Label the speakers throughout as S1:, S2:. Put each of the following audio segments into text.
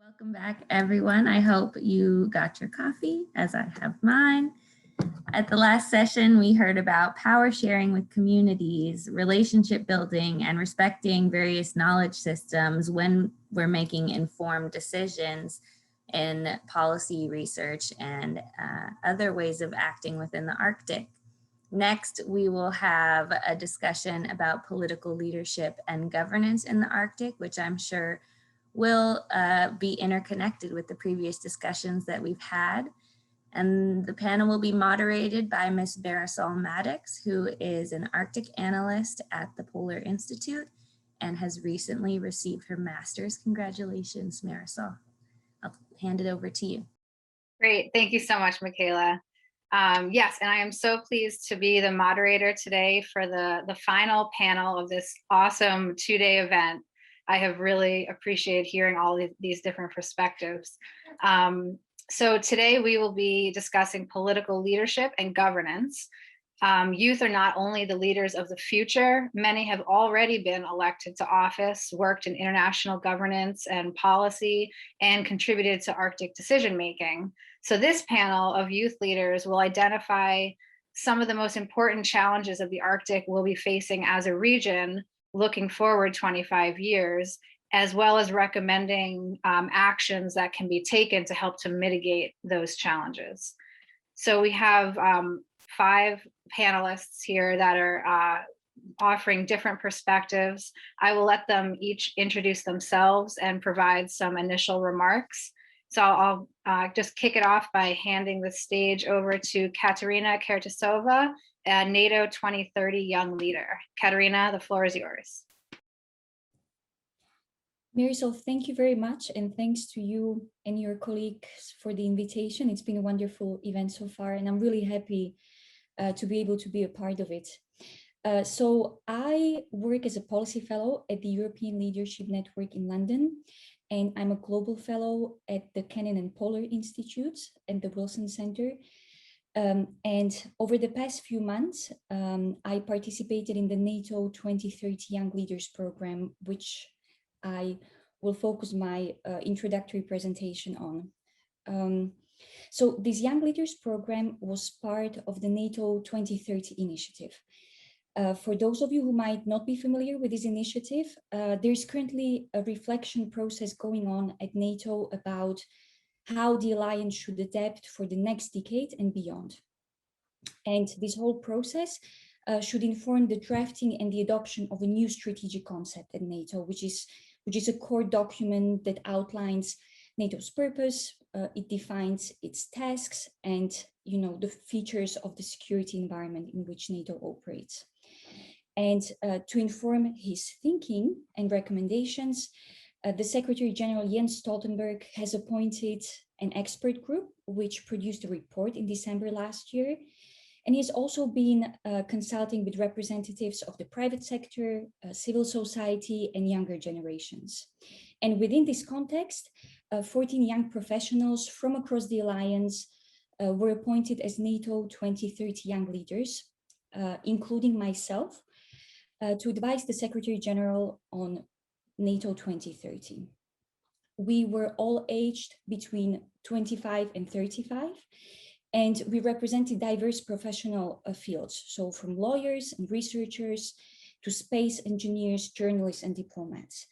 S1: Welcome back, everyone. I hope you got your coffee, as I have mine. At the last session, we heard about power sharing with communities, relationship building, and respecting various knowledge systems when we're making informed decisions in policy research and other ways of acting within the Arctic. Next, we will have a discussion about political leadership and governance in the Arctic, which I'm sure will be interconnected with the previous discussions that we've had. And the panel will be moderated by Ms. Marisol Maddox, who is an Arctic analyst at the Polar Institute and has recently received her master's. Congratulations, Marisol. I'll hand it over to you.
S2: Great, thank you so much, Michaela. Yes, and I am so pleased to be the moderator today for the final panel of this awesome two-day event. I have really appreciated hearing all these different perspectives. So today we will be discussing political leadership and governance. Youth are not only the leaders of the future, many have already been elected to office, worked in international governance and policy, and contributed to Arctic decision-making. So this panel of youth leaders will identify some of the most important challenges of the Arctic we'll be facing as a region looking forward 25 years, as well as recommending actions that can be taken to help to mitigate those challenges. So we have 5 panelists here that are offering different perspectives. I will let them each introduce themselves and provide some initial remarks. So I'll just kick it off by handing the stage over to Katerina Kertasova, a NATO 2030 Young Leader. Katerina, the floor is yours.
S3: Marisol, thank you very much, and thanks to you and your colleagues for the invitation. It's been a wonderful event so far, and I'm really happy to be able to be a part of it. So I work as a policy fellow at the European Leadership Network in London, and I'm a global fellow at the Kennan and Polar Institute and the Wilson Center. And over the past few months, I participated in the NATO 2030 Young Leaders Program, which I will focus my introductory presentation on. So this Young Leaders Program was part of the NATO 2030 initiative. For those of you who might not be familiar with this initiative, there's currently a reflection process going on at NATO about how the alliance should adapt for the next decade and beyond. And this whole process should inform the drafting and the adoption of a new strategic concept at NATO, which is a core document that outlines NATO's purpose. It defines its tasks and the features of the security environment in which NATO operates. And to inform his thinking and recommendations, the Secretary General Jens Stoltenberg has appointed an expert group which produced a report in December last year. And he's also been consulting with representatives of the private sector, civil society, and younger generations. And within this context, 14 young professionals from across the alliance were appointed as NATO 2030 Young Leaders, including myself, to advise the Secretary General on NATO 2030. We were all aged between 25 and 35, and we represented diverse professional fields, so from lawyers and researchers to space engineers, journalists, and diplomats.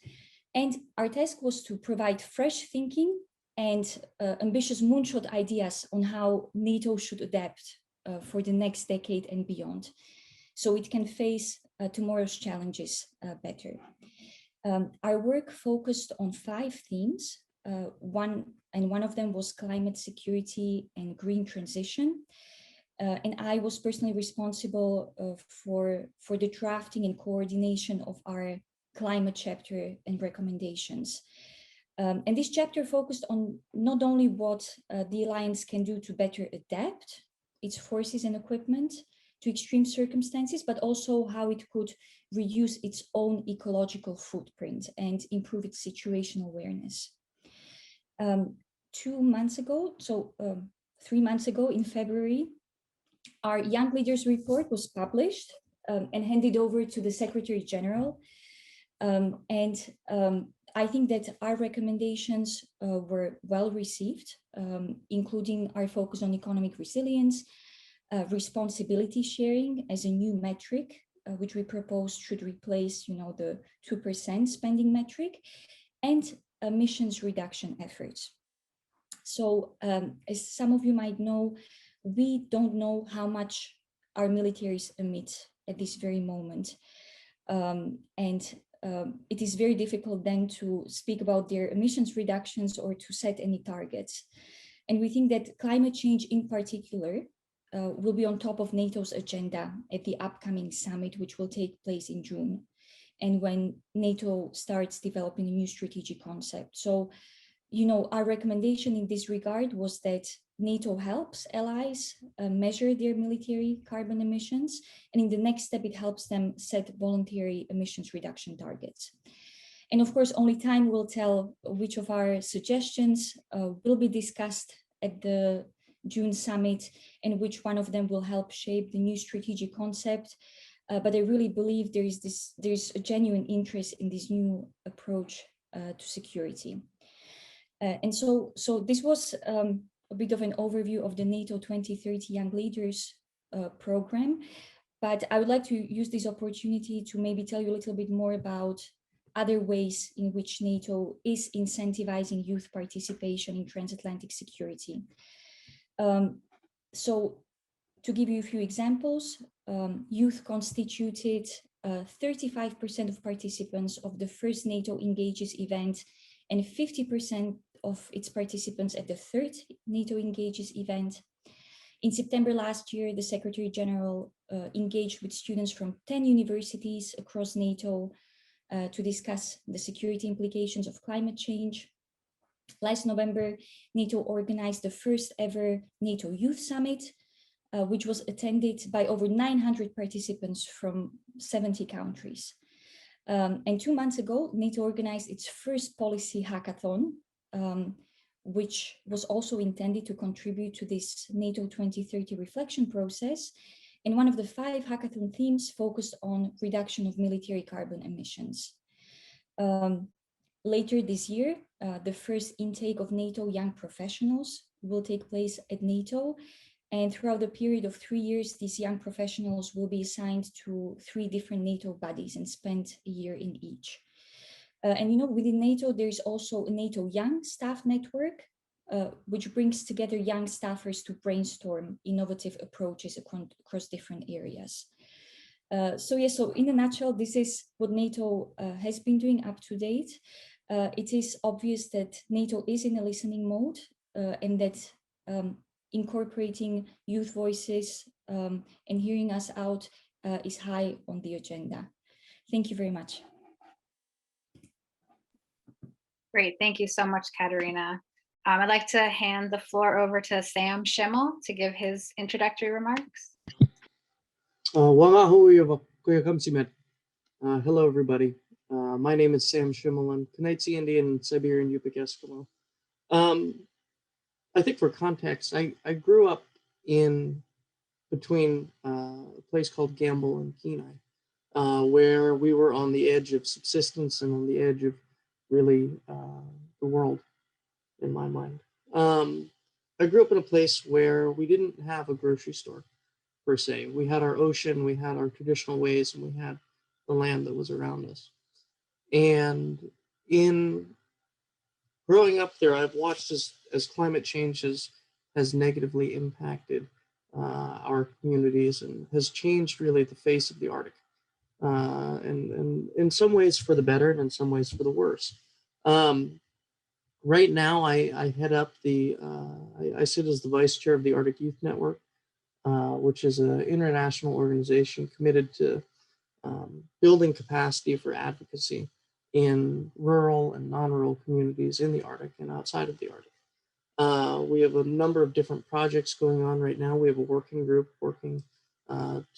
S3: And our task was to provide fresh thinking and ambitious moonshot ideas on how NATO should adapt for the next decade and beyond, so it can face tomorrow's challenges better. Our work focused on 5 themes. One of them was climate security and green transition. And I was personally responsible for the drafting and coordination of our climate chapter and recommendations. And this chapter focused on not only what the Alliance can do to better adapt its forces and equipment to extreme circumstances, but also how it could reduce its own ecological footprint and improve its situational awareness. 3 months ago in February, our Young Leaders report was published and handed over to the Secretary General. I think that our recommendations were well received, including our focus on economic resilience, responsibility sharing as a new metric, which we proposed should replace, the 2% spending metric, and emissions reduction efforts. So as some of you might know, we don't know how much our militaries emit at this very moment. It is very difficult then to speak about their emissions reductions or to set any targets. And we think that climate change in particular will be on top of NATO's agenda at the upcoming summit, which will take place in June, and when NATO starts developing a new strategic concept. So, our recommendation in this regard was that NATO helps allies measure their military carbon emissions, and in the next step, it helps them set voluntary emissions reduction targets. And of course, only time will tell which of our suggestions will be discussed at the June summit and which one of them will help shape the new strategic concept. But I really believe there's a genuine interest in this new approach to security. And so this was a bit of an overview of the NATO 2030 Young Leaders program. But I would like to use this opportunity to maybe tell you a little bit more about other ways in which NATO is incentivizing youth participation in transatlantic security. So to give you a few examples, youth constituted 35% of participants of the first NATO Engages event and 50% of its participants at the third NATO Engages event. In September last year, the Secretary General engaged with students from 10 universities across NATO to discuss the security implications of climate change. Last November, NATO organized the first ever NATO Youth Summit, which was attended by over 900 participants from 70 countries. And 2 months ago, NATO organized its first policy hackathon, which was also intended to contribute to this NATO 2030 reflection process. And one of the 5 hackathon themes focused on reduction of military carbon emissions. Later this year, the first intake of NATO young professionals will take place at NATO. And throughout the period of 3 years, these young professionals will be assigned to 3 different NATO bodies and spend a year in each. And within NATO, there's also a NATO Young Staff Network, which brings together young staffers to brainstorm innovative approaches across different areas. So in a nutshell, this is what NATO has been doing up to date. It is obvious that NATO is in a listening mode and that incorporating youth voices and hearing us out is high on the agenda. Thank you very much.
S2: Great, thank you so much, Katerina. I'd like to hand the floor over to Sam Shimlin to give his introductory remarks.
S4: Hello, everybody. My name is Sam Shimlin, Kanaitsi Indian, Siberian Yupik Eskimo. I think for context, I grew up in between a place called Gamble and Kenai, where we were on the edge of subsistence and on the edge of really the world, in my mind. I grew up in a place where we didn't have a grocery store, per se. We had our ocean, we had our traditional ways, and we had the land that was around us. And in growing up there, I've watched as climate change has negatively impacted our communities and has changed really the face of the Arctic. And in some ways for the better and in some ways for the worse. Right now, I head up I sit as the vice chair of the Arctic Youth Network, which is an international organization committed to building capacity for advocacy in rural and non-rural communities in the Arctic and outside of the Arctic. We have a number of different projects going on right now. We have a working group working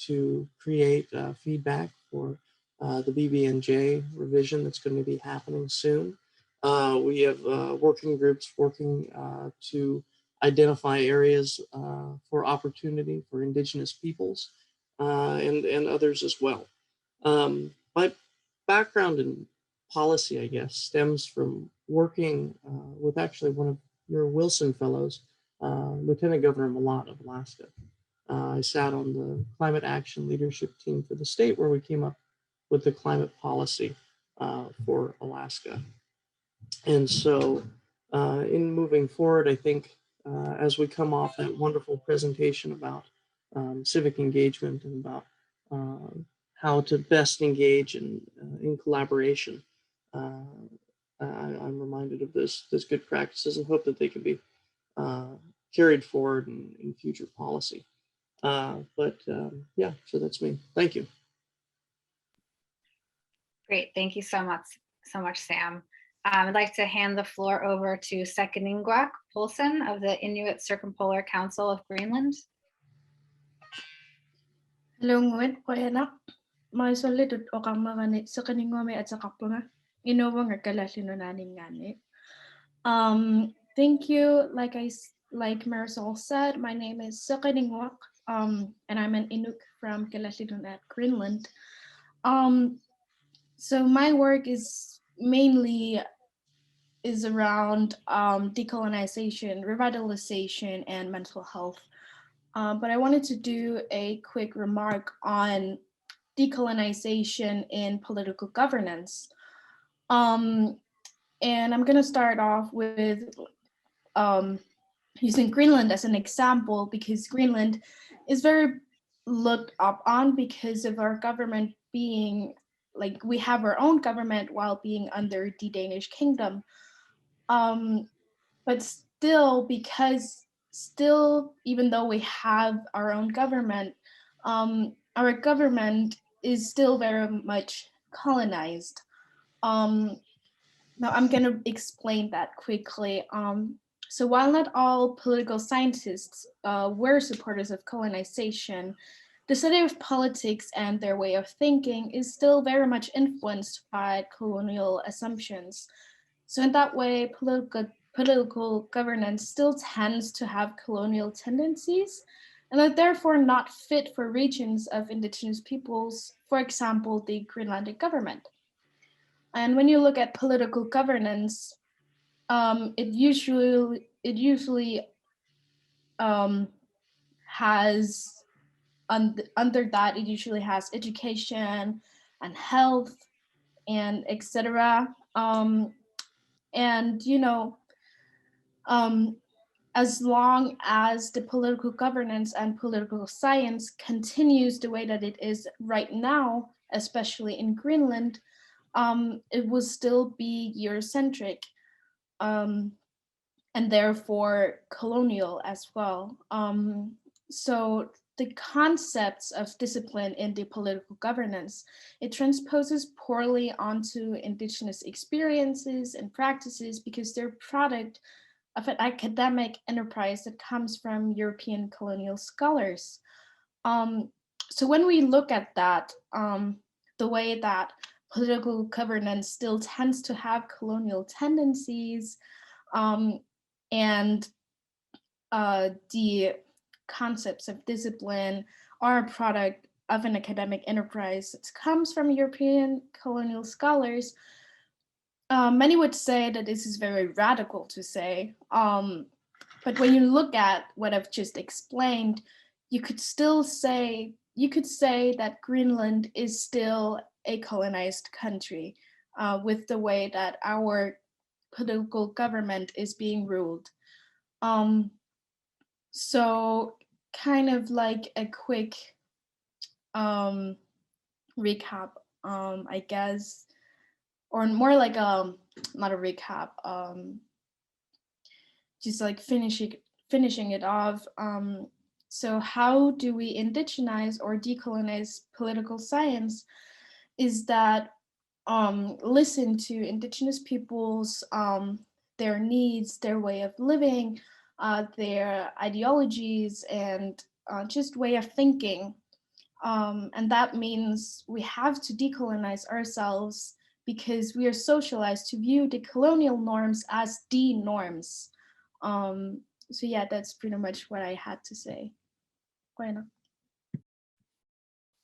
S4: to create feedback for the BBNJ revision that's going to be happening soon. We have working groups working to identify areas for opportunity for Indigenous peoples and others as well. My background policy, I guess, stems from working with actually one of your Wilson Fellows, Lieutenant Governor Malott of Alaska. I sat on the climate action leadership team for the state where we came up with the climate policy for Alaska. And so in moving forward, I think as we come off that wonderful presentation about civic engagement and about how to best engage in collaboration, I'm reminded of those good practices and hope that they can be carried forward in future policy. Yeah, so that's me. Thank you.
S2: Great, thank you so much, Sam. I'd like to hand the floor over to Secretariat Poulsen of the Inuit Circumpolar Council of Greenland.
S5: Hello, nguwit ko anak. May solidud o kang mga sa kaningwame at sa kapanga. Inuwa nga kalasino nanin ngani. Thank you. Like Marisol said, my name is Sekaningwak, and I'm an Inuk from Kalasinunaat, Greenland. So my work is mainly around decolonization, revitalization, and mental health. But I wanted to do a quick remark on decolonization in political governance. And I'm going to start off with using Greenland as an example, because Greenland is very looked up on because of our government being, like, we have our own government while being under the Danish kingdom. But still, even though we have our own government, our government is still very much colonized. Now I'm going to explain that quickly. So while not all political scientists were supporters of colonization, the study of politics and their way of thinking is still very much influenced by colonial assumptions. So in that way, political governance still tends to have colonial tendencies and are therefore not fit for regions of indigenous peoples, for example, the Greenlandic government. And when you look at political governance, it usually has, under that, it usually has education and health and etc. And as long as the political governance and political science continues the way that it is right now, especially in Greenland, it will still be Eurocentric and therefore colonial as well. So the concepts of discipline in the political governance, it transposes poorly onto indigenous experiences and practices because they're product of an academic enterprise that comes from European colonial scholars. So when we look at that, the way that political governance still tends to have colonial tendencies, and the concepts of discipline are a product of an academic enterprise that comes from European colonial scholars, many would say that this is very radical to say, but when you look at what I've just explained, you could say that Greenland is still a colonized country with the way that our political government is being ruled. So kind of like a quick recap, I guess, or more like not a recap, just like finishing it off. So how do we indigenize or decolonize political science is that listen to indigenous peoples, their needs, their way of living, their ideologies, and just way of thinking. And that means we have to decolonize ourselves because we are socialized to view the colonial norms as the norms. So yeah, that's pretty much what I had to say. Bueno.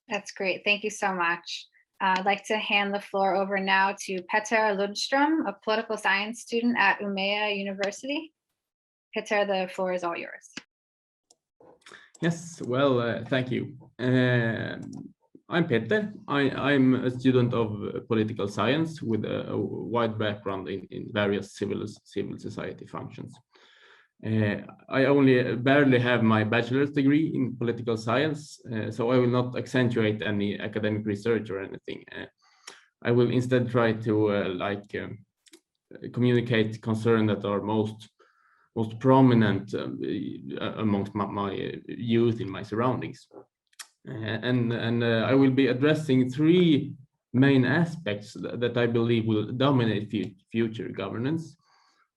S2: That's great. Thank you so much. I'd like to hand the floor over now to Petter Lindstrom, a political science student at Umea University. Petter, the floor is all yours.
S6: Yes, well, thank you. I'm Petter. I'm a student of political science with a wide background in various civil society functions. I only barely have my bachelor's degree in political science, so I will not accentuate any academic research or anything. I will instead try to communicate concerns that are most prominent amongst my youth in my surroundings. And I will be addressing three main aspects that I believe will dominate future governance.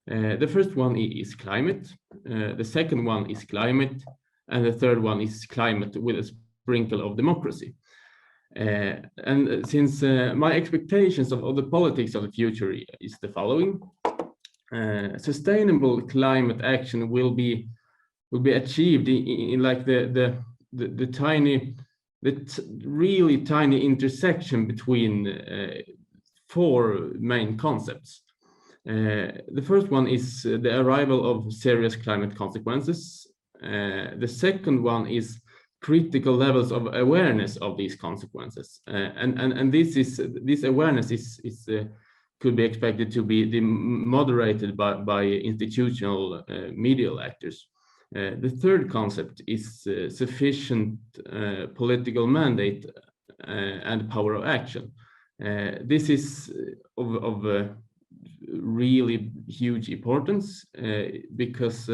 S6: The first one is climate, the second one is climate, and the third one is climate with a sprinkle of democracy. And since my expectations of the politics of the future is the following, sustainable climate action will be achieved in like the really tiny intersection between four main concepts. The first one is the arrival of serious climate consequences. The second one is critical levels of awareness of these consequences, and this awareness is could be expected to be moderated by institutional medial actors. The third concept is sufficient political mandate and power of action. This is of really huge importance because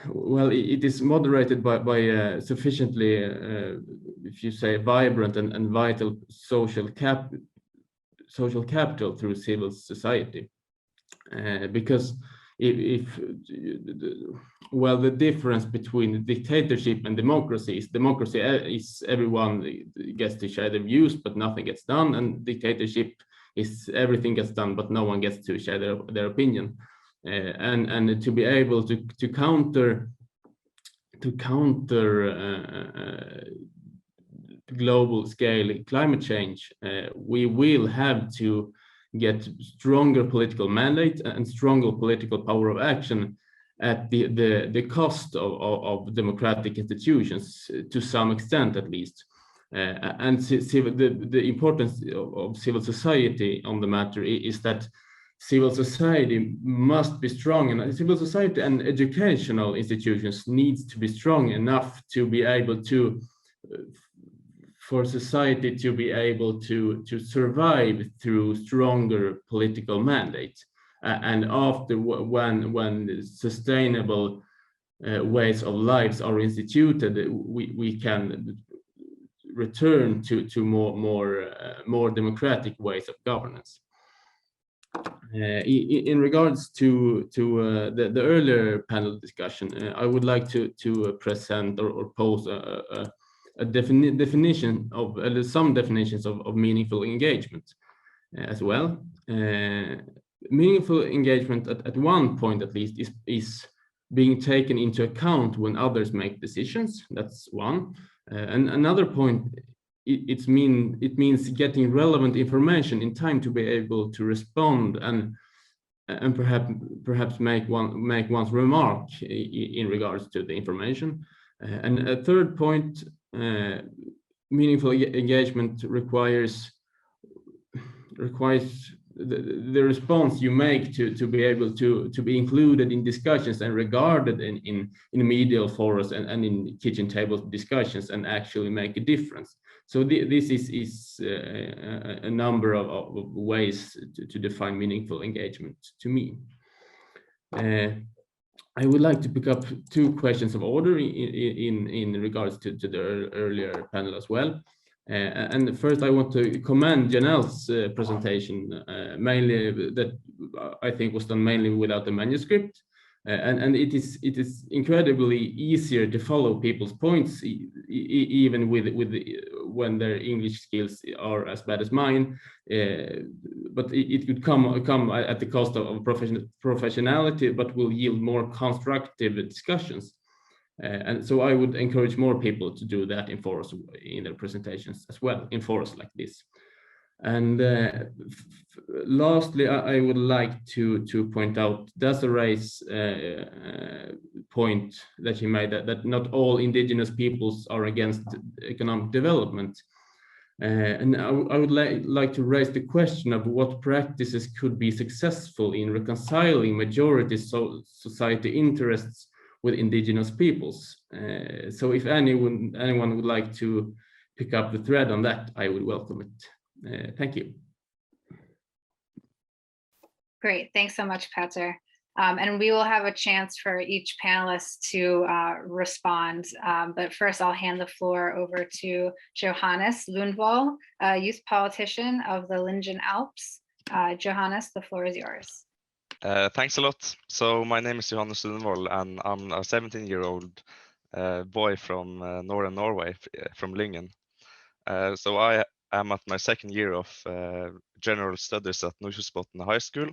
S6: well, it is moderated by sufficiently, if you say, vibrant and vital social capital through civil society. Because if well, the difference between dictatorship and democracy is everyone gets to share their views, but nothing gets done, and dictatorship is everything gets done, but no one gets to share their opinion. And to be able to counter global scale climate change, we will have to get stronger political mandate and stronger political power of action at the cost of democratic institutions, to some extent at least. And the importance of civil society on the matter is that civil society must be strong, and civil society and educational institutions needs to be strong enough to be able to, for society to be able to survive through stronger political mandate. And after when sustainable ways of lives are instituted, we can return to more democratic ways of governance. In regards to the earlier panel discussion, I would like to present or pose a definition of some definitions of meaningful engagement as well. Meaningful engagement at one point at least is being taken into account when others make decisions. That's one. And another point, it means getting relevant information in time to be able to respond and perhaps make one's remark in regards to the information. And a third point, meaningful engagement requires the response you make to be able to be included in discussions and regarded in medial forums and in kitchen table discussions and actually make a difference. So this is a number of ways to define meaningful engagement to me. I would like to pick up two questions of order in regards to the earlier panel as well. And first, I want to commend Janelle's presentation, mainly that I think was done mainly without the manuscript. And it is incredibly easier to follow people's points, even when their English skills are as bad as mine. But it could come at the cost of professionality, but will yield more constructive discussions. And so I would encourage more people to do that in forums in their presentations as well, in forums like this. And lastly, I would like to point out Desiree's point that he made, that not all indigenous peoples are against economic development. And I would like to raise the question of what practices could be successful in reconciling majority society interests with indigenous peoples. So if anyone would like to pick up the thread on that, I would welcome it. Thank you.
S2: Great, thanks so much, Petter. And we will have a chance for each panelist to respond. But first, I'll hand the floor over to Johannes Lundvall, a youth politician of the Lindstrom Alps. Johannes, the floor is yours.
S7: Thanks a lot. So my name is Johannes Lundvall, and I'm a 17-year-old boy from northern Norway, from Lyngen. So I am at my second year of general studies at Nordkjosbotn High School,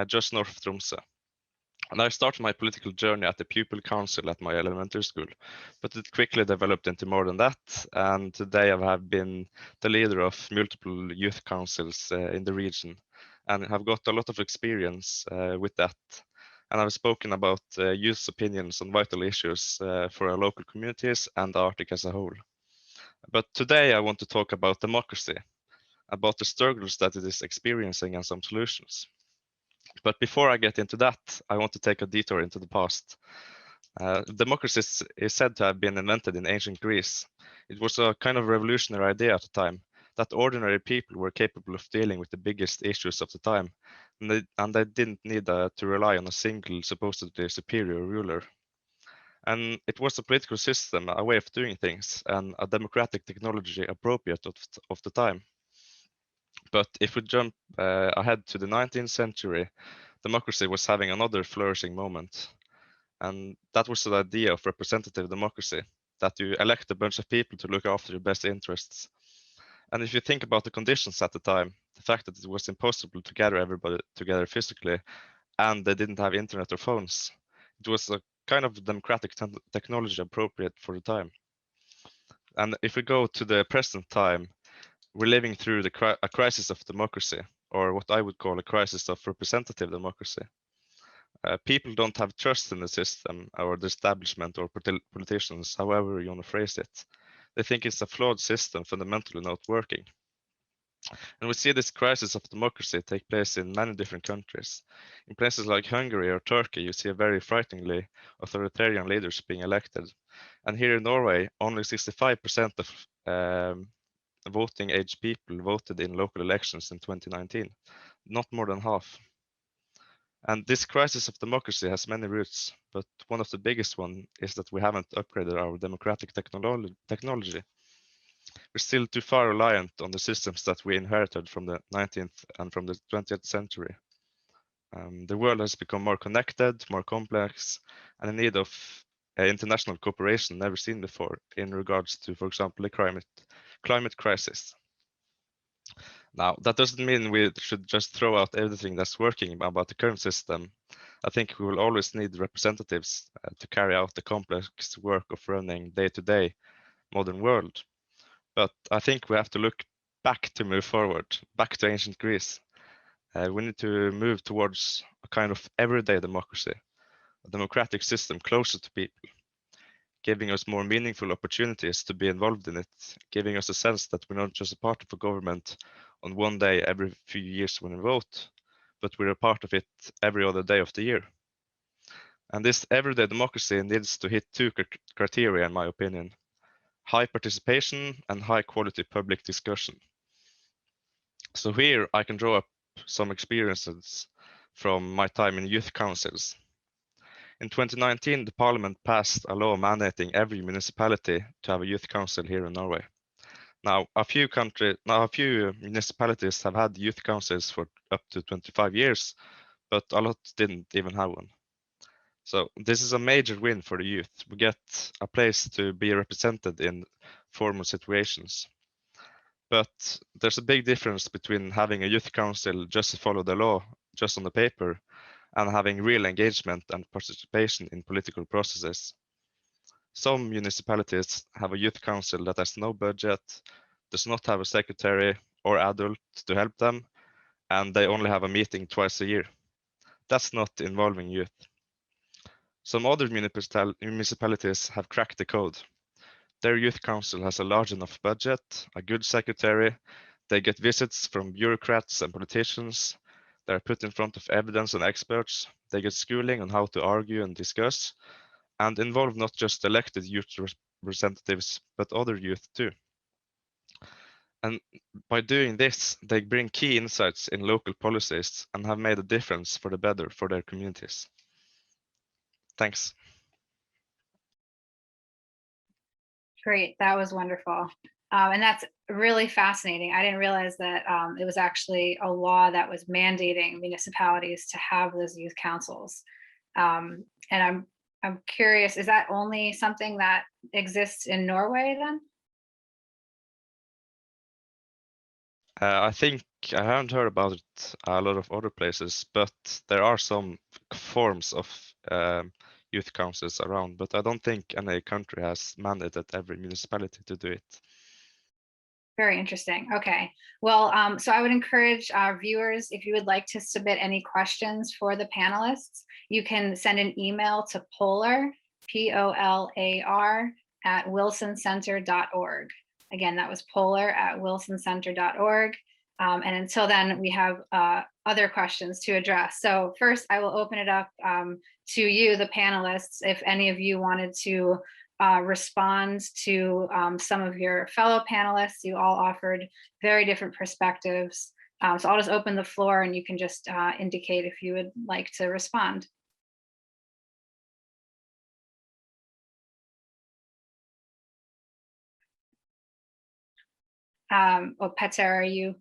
S7: just north of Tromsø. And I started my political journey at the pupil council at my elementary school, but it quickly developed into more than that. And today I have been the leader of multiple youth councils in the region, and have got a lot of experience with that. And I've spoken about youth opinions on vital issues for our local communities and the Arctic as a whole. But today I want to talk about democracy, about the struggles that it is experiencing and some solutions. But before I get into that, I want to take a detour into the past. Democracy is said to have been invented in ancient Greece. It was a kind of revolutionary idea at the time, that ordinary people were capable of dealing with the biggest issues of the time, and they didn't need to rely on a single supposedly superior ruler. And it was a political system, a way of doing things, and a democratic technology appropriate of the time. But if we jump ahead to the 19th century, democracy was having another flourishing moment. And that was the idea of representative democracy, that you elect a bunch of people to look after your best interests. And if you think about the conditions at the time, the fact that it was impossible to gather everybody together physically, and they didn't have internet or phones, it was a kind of democratic technology appropriate for the time. And if we go to the present time, we're living through a crisis of democracy, or what I would call a crisis of representative democracy. People don't have trust in the system or the establishment or politicians, however you want to phrase it. They think it's a flawed system, fundamentally not working. And we see this crisis of democracy take place in many different countries. In places like Hungary or Turkey, you see a very frighteningly authoritarian leaders being elected. And here in Norway, only 65% of voting age people voted in local elections in 2019, not more than half. And this crisis of democracy has many roots, but one of the biggest one is that we haven't upgraded our democratic technology. We're still too far reliant on the systems that we inherited from the 19th and from the 20th century. The world has become more connected, more complex, and in need of international cooperation never seen before in regards to, for example, the climate crisis. Now, that doesn't mean we should just throw out everything that's working about the current system. I think we will always need representatives to carry out the complex work of running day-to-day modern world. But I think we have to look back to move forward, back to ancient Greece. We need to move towards a kind of everyday democracy, a democratic system closer to people, giving us more meaningful opportunities to be involved in it, giving us a sense that we're not just a part of a government on one day every few years when we vote, but we're a part of it every other day of the year. And this everyday democracy needs to hit two criteria, in my opinion: high participation and high quality public discussion. So here I can draw up some experiences from my time in youth councils. In 2019, the parliament passed a law mandating every municipality to have a youth council here in Norway. Now, a few municipalities have had youth councils for up to 25 years, but a lot didn't even have one. So this is a major win for the youth. We get a place to be represented in formal situations. But there's a big difference between having a youth council just to follow the law, just on the paper, and having real engagement and participation in political processes. Some municipalities have a youth council that has no budget, does not have a secretary or adult to help them, and they only have a meeting twice a year. That's not involving youth. Some other municipalities have cracked the code. Their youth council has a large enough budget, a good secretary, they get visits from bureaucrats and politicians, they are put in front of evidence and experts, they get schooling on how to argue and discuss, and involve not just elected youth representatives, but other youth too. And by doing this, they bring key insights in local policies and have made a difference for the better for their communities. Thanks.
S2: Great, that was wonderful. And that's really fascinating. I didn't realize that it was actually a law that was mandating municipalities to have those youth councils. And I'm curious, is that only something that exists in Norway then?
S7: I think I haven't heard about it a lot of other places, but there are some forms of youth councils around, but I don't think any country has mandated every municipality to do it.
S2: Very interesting. Okay. Well, so I would encourage our viewers, if you would like to submit any questions for the panelists, you can send an email to Polar, P-O-L-A-R, at wilsoncenter.org. Again, that was polar@wilsoncenter.org. And until then, we have other questions to address. So first, I will open it up to you, the panelists, if any of you wanted to respond to some of your fellow panelists. You all offered very different perspectives. So I'll just open the floor and you can just indicate if you would like to respond. Oh, Petter, are you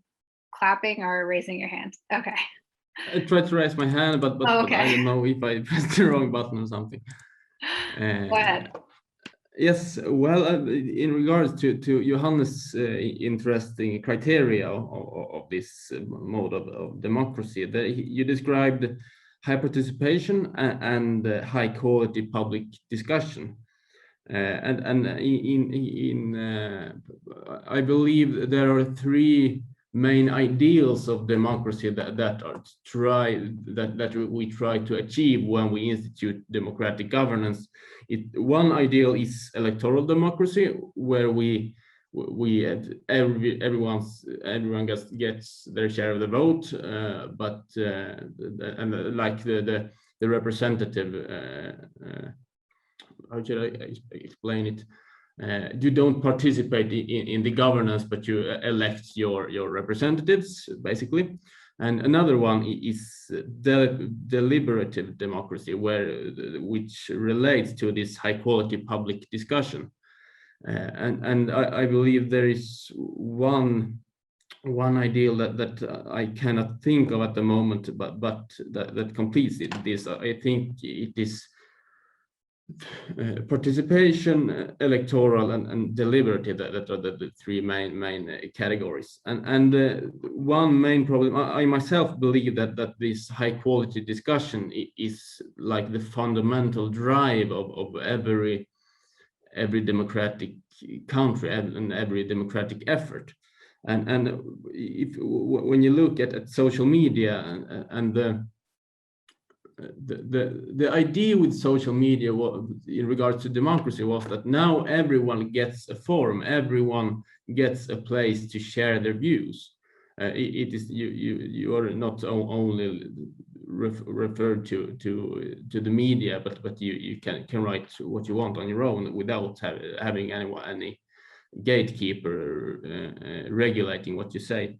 S2: clapping or raising your hand? Okay.
S6: I tried to raise my hand, but
S2: Okay.
S6: I don't know if I pressed the wrong button or something.
S2: Go ahead.
S6: Yes, well, in regards to Johannes' interesting criteria of this mode of democracy, you described high participation and high quality public discussion. I believe there are three main ideals of democracy that we try to achieve when we institute democratic governance. One ideal is electoral democracy, where everyone gets their share of the vote, and like the representative. How should I explain it? You don't participate in the governance, but you elect your representatives, basically. And another one is deliberative democracy, which relates to this high quality public discussion. And I believe there is one ideal that I cannot think of at the moment, but that completes this. I think it is participation, electoral, and deliberative. That are the three main categories. And one main problem, I myself believe that this high quality discussion is like the fundamental drive of every democratic country and every democratic effort. And when you look at social media and the idea with social media in regards to democracy was that now everyone gets a forum, everyone gets a place to share their views. It is you are not only referred to the media, but you can write what you want on your own without having any gatekeeper regulating what you say.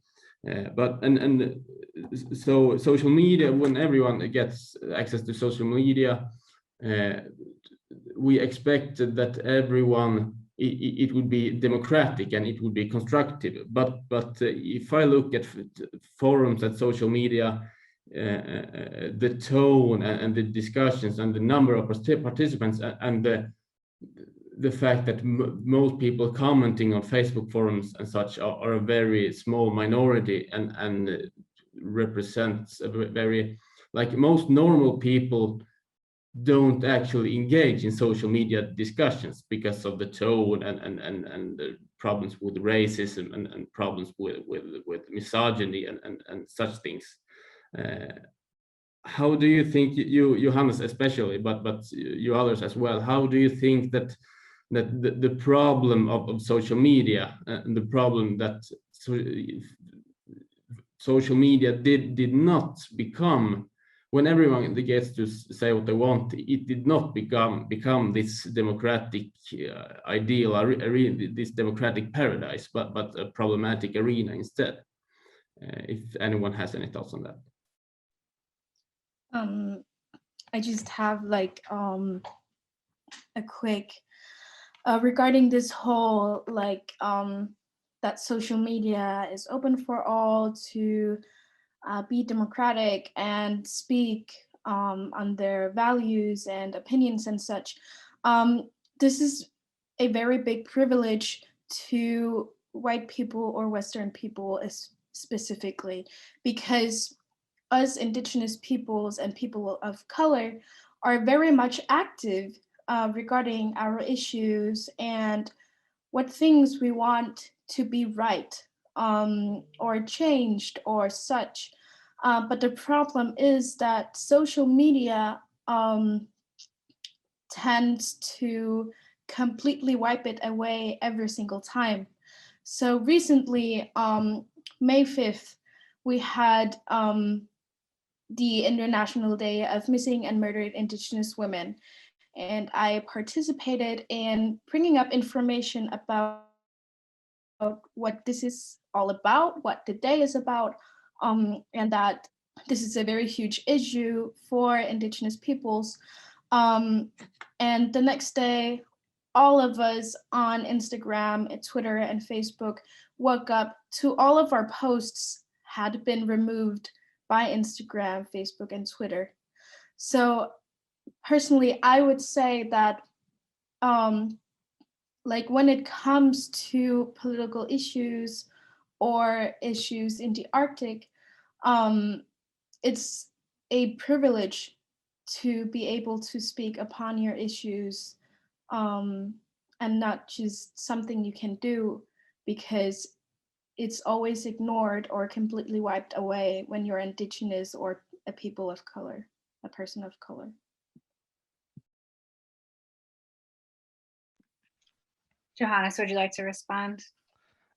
S6: So social media, when everyone gets access to social media, we expect that everyone it would be democratic and it would be constructive. But if I look at forums at social media, the tone and the discussions and the number of participants and the fact that most people commenting on Facebook forums and such are a very small minority and represents a very, like most normal people don't actually engage in social media discussions because of the tone and the problems with racism and problems with misogyny and such things. How do you think, you Johannes especially, but you others as well, how do you think that the problem of social media and the problem that social media did not become, when everyone gets to say what they want, it did not become this democratic ideal, this democratic paradise, but a problematic arena instead? If anyone has any thoughts on that.
S5: I just have like a quick regarding this whole like that social media is open for all to be democratic and speak on their values and opinions and such. This is a very big privilege to white people or Western people specifically, because us Indigenous peoples and people of color are very much active regarding our issues and what things we want to be right or changed or such. But the problem is that social media tends to completely wipe it away every single time. So recently, May 5th, we had the International Day of Missing and Murdered Indigenous Women. And I participated in bringing up information about what this is all about, what the day is about, and that this is a very huge issue for Indigenous peoples. And the next day, all of us on Instagram, Twitter, and Facebook woke up to all of our posts had been removed by Instagram, Facebook, and Twitter. So personally, I would say that like when it comes to political issues or issues in the Arctic, it's a privilege to be able to speak upon your issues and not just something you can do because it's always ignored or completely wiped away when you're Indigenous or a people of color, a person of color.
S2: Johannes, would you like to respond?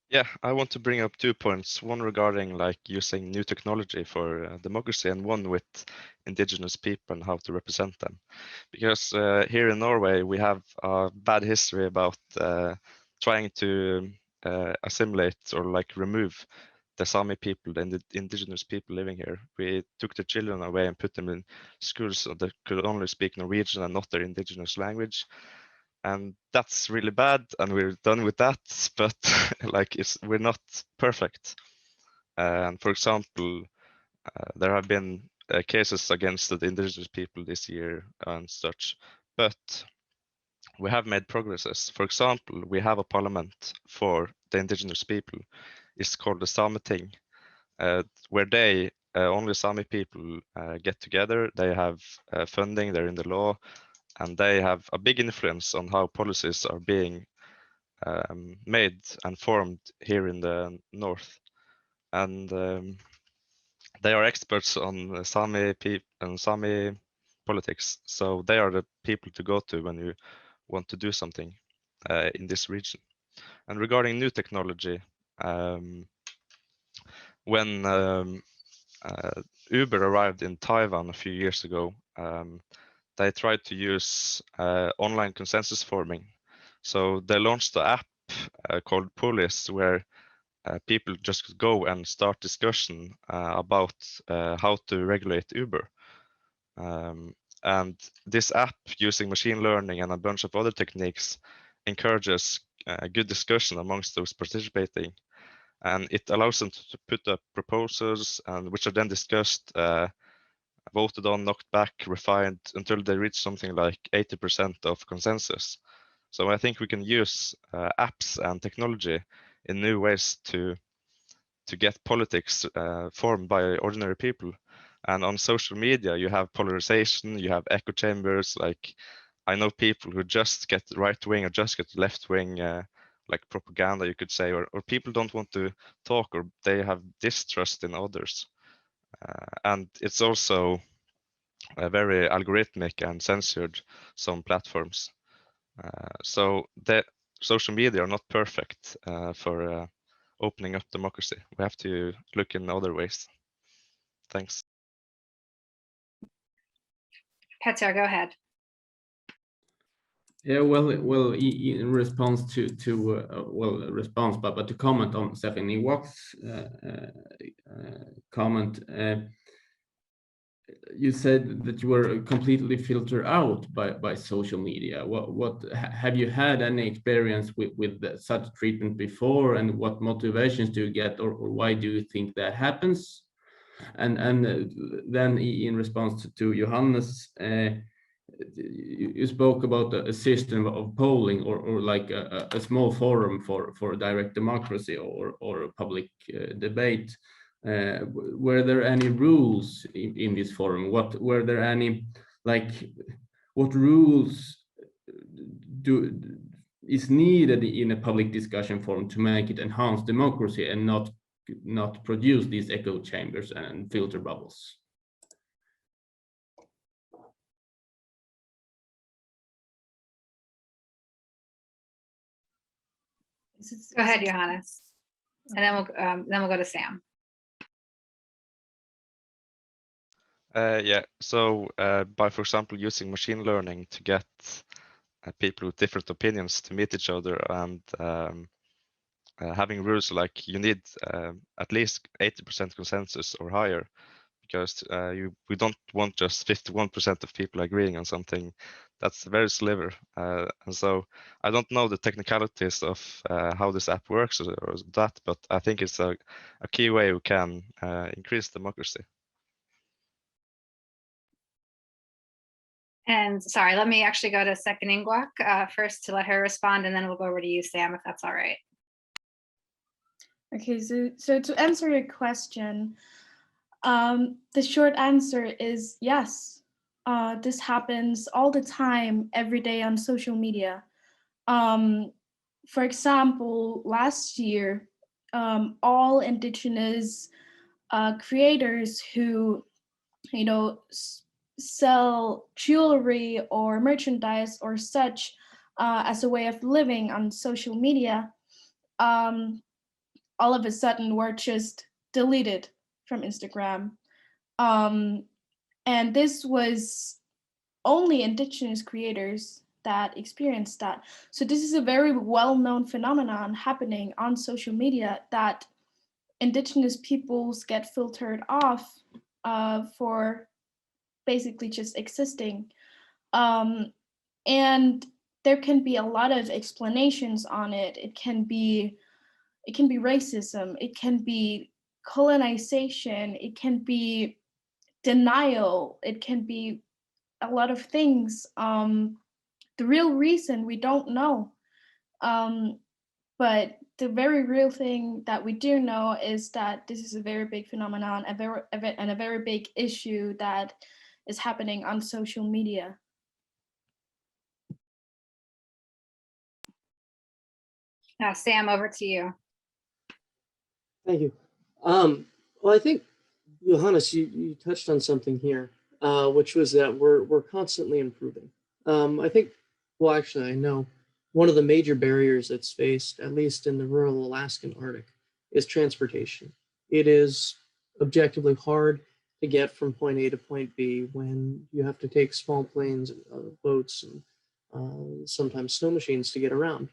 S7: Yeah, I want to bring up 2 points. One regarding like using new technology for democracy, and one with Indigenous people and how to represent them. Because here in Norway, we have a bad history about trying to assimilate or like remove the Sami people and the Indigenous people living here. We took the children away and put them in schools so they could only speak Norwegian and not their Indigenous language. And that's really bad, and we're done with that. But like, we're not perfect. And for example, there have been cases against the Indigenous people this year and such, but we have made progresses. For example, we have a parliament for the Indigenous people. It's called the Sameting, where they only Sami people get together. They have funding. They're in the law. And they have a big influence on how policies are being made and formed here in the north. And they are experts on Sami people and Sami politics. So they are the people to go to when you want to do something in this region. And regarding new technology, when Uber arrived in Taiwan a few years ago, they tried to use online consensus forming. So they launched the app called Police, where people just could go and start discussion about how to regulate Uber. And this app, using machine learning and a bunch of other techniques, encourages good discussion amongst those participating. And it allows them to put up proposals, and which are then discussed, voted on, knocked back, refined until they reach something like 80% of consensus. So I think we can use apps and technology in new ways to get politics formed by ordinary people. And on social media, you have polarization, you have echo chambers. Like, I know people who just get right wing or just get left wing, like propaganda, you could say, or people don't want to talk, or they have distrust in others. And it's also very algorithmic and censored, some platforms. So the social media are not perfect for opening up democracy. We have to look in other ways. Thanks.
S2: Petar, go ahead.
S6: Yeah, well, in response but to comment on Stefan Iwak's comment, you said that you were completely filtered out by social media. What have you had any experience with such treatment before, and what motivations do you get, or why do you think that happens? And then in response to Johannes, you spoke about a system of polling, or like a small forum for direct democracy or public debate. Were there any rules in this forum? Were there any, like, what rules is needed in a public discussion forum to make it enhance democracy and not produce these echo chambers and filter bubbles?
S2: Go ahead, Johannes, and then we'll go to Sam.
S7: Yeah, so by, for example, using machine learning to get people with different opinions to meet each other, and having rules like you need at least 80% consensus or higher, because we don't want just 51% of people agreeing on something. That's very sliver. And so I don't know the technicalities of how this app works or that, but I think it's a key way we can increase democracy.
S2: And sorry, let me actually go to Second Ingwak first to let her respond, and then we'll go over to you, Sam, if that's all right.
S5: Okay, so to answer your question, the short answer is yes. This happens all the time, every day on social media. For example, last year, all Indigenous creators who, sell jewelry or merchandise or such as a way of living on social media, all of a sudden were just deleted from Instagram. And this was only Indigenous creators that experienced that. So this is a very well-known phenomenon happening on social media, that Indigenous peoples get filtered off for basically just existing. And there can be a lot of explanations on it. It can be racism, it can be colonization, it can be denial, it can be a lot of things. The real reason we don't know. But the very real thing that we do know is that this is a very big phenomenon, and a very big issue that is happening on social media.
S2: Sam, over to you.
S4: Thank you. Well, I think, Johannes, you touched on something here, which was that we're constantly improving. I think, well, actually, I know one of the major barriers that's faced, at least in the rural Alaskan Arctic, is transportation. It is objectively hard to get from point A to point B when you have to take small planes, boats, and sometimes snow machines to get around.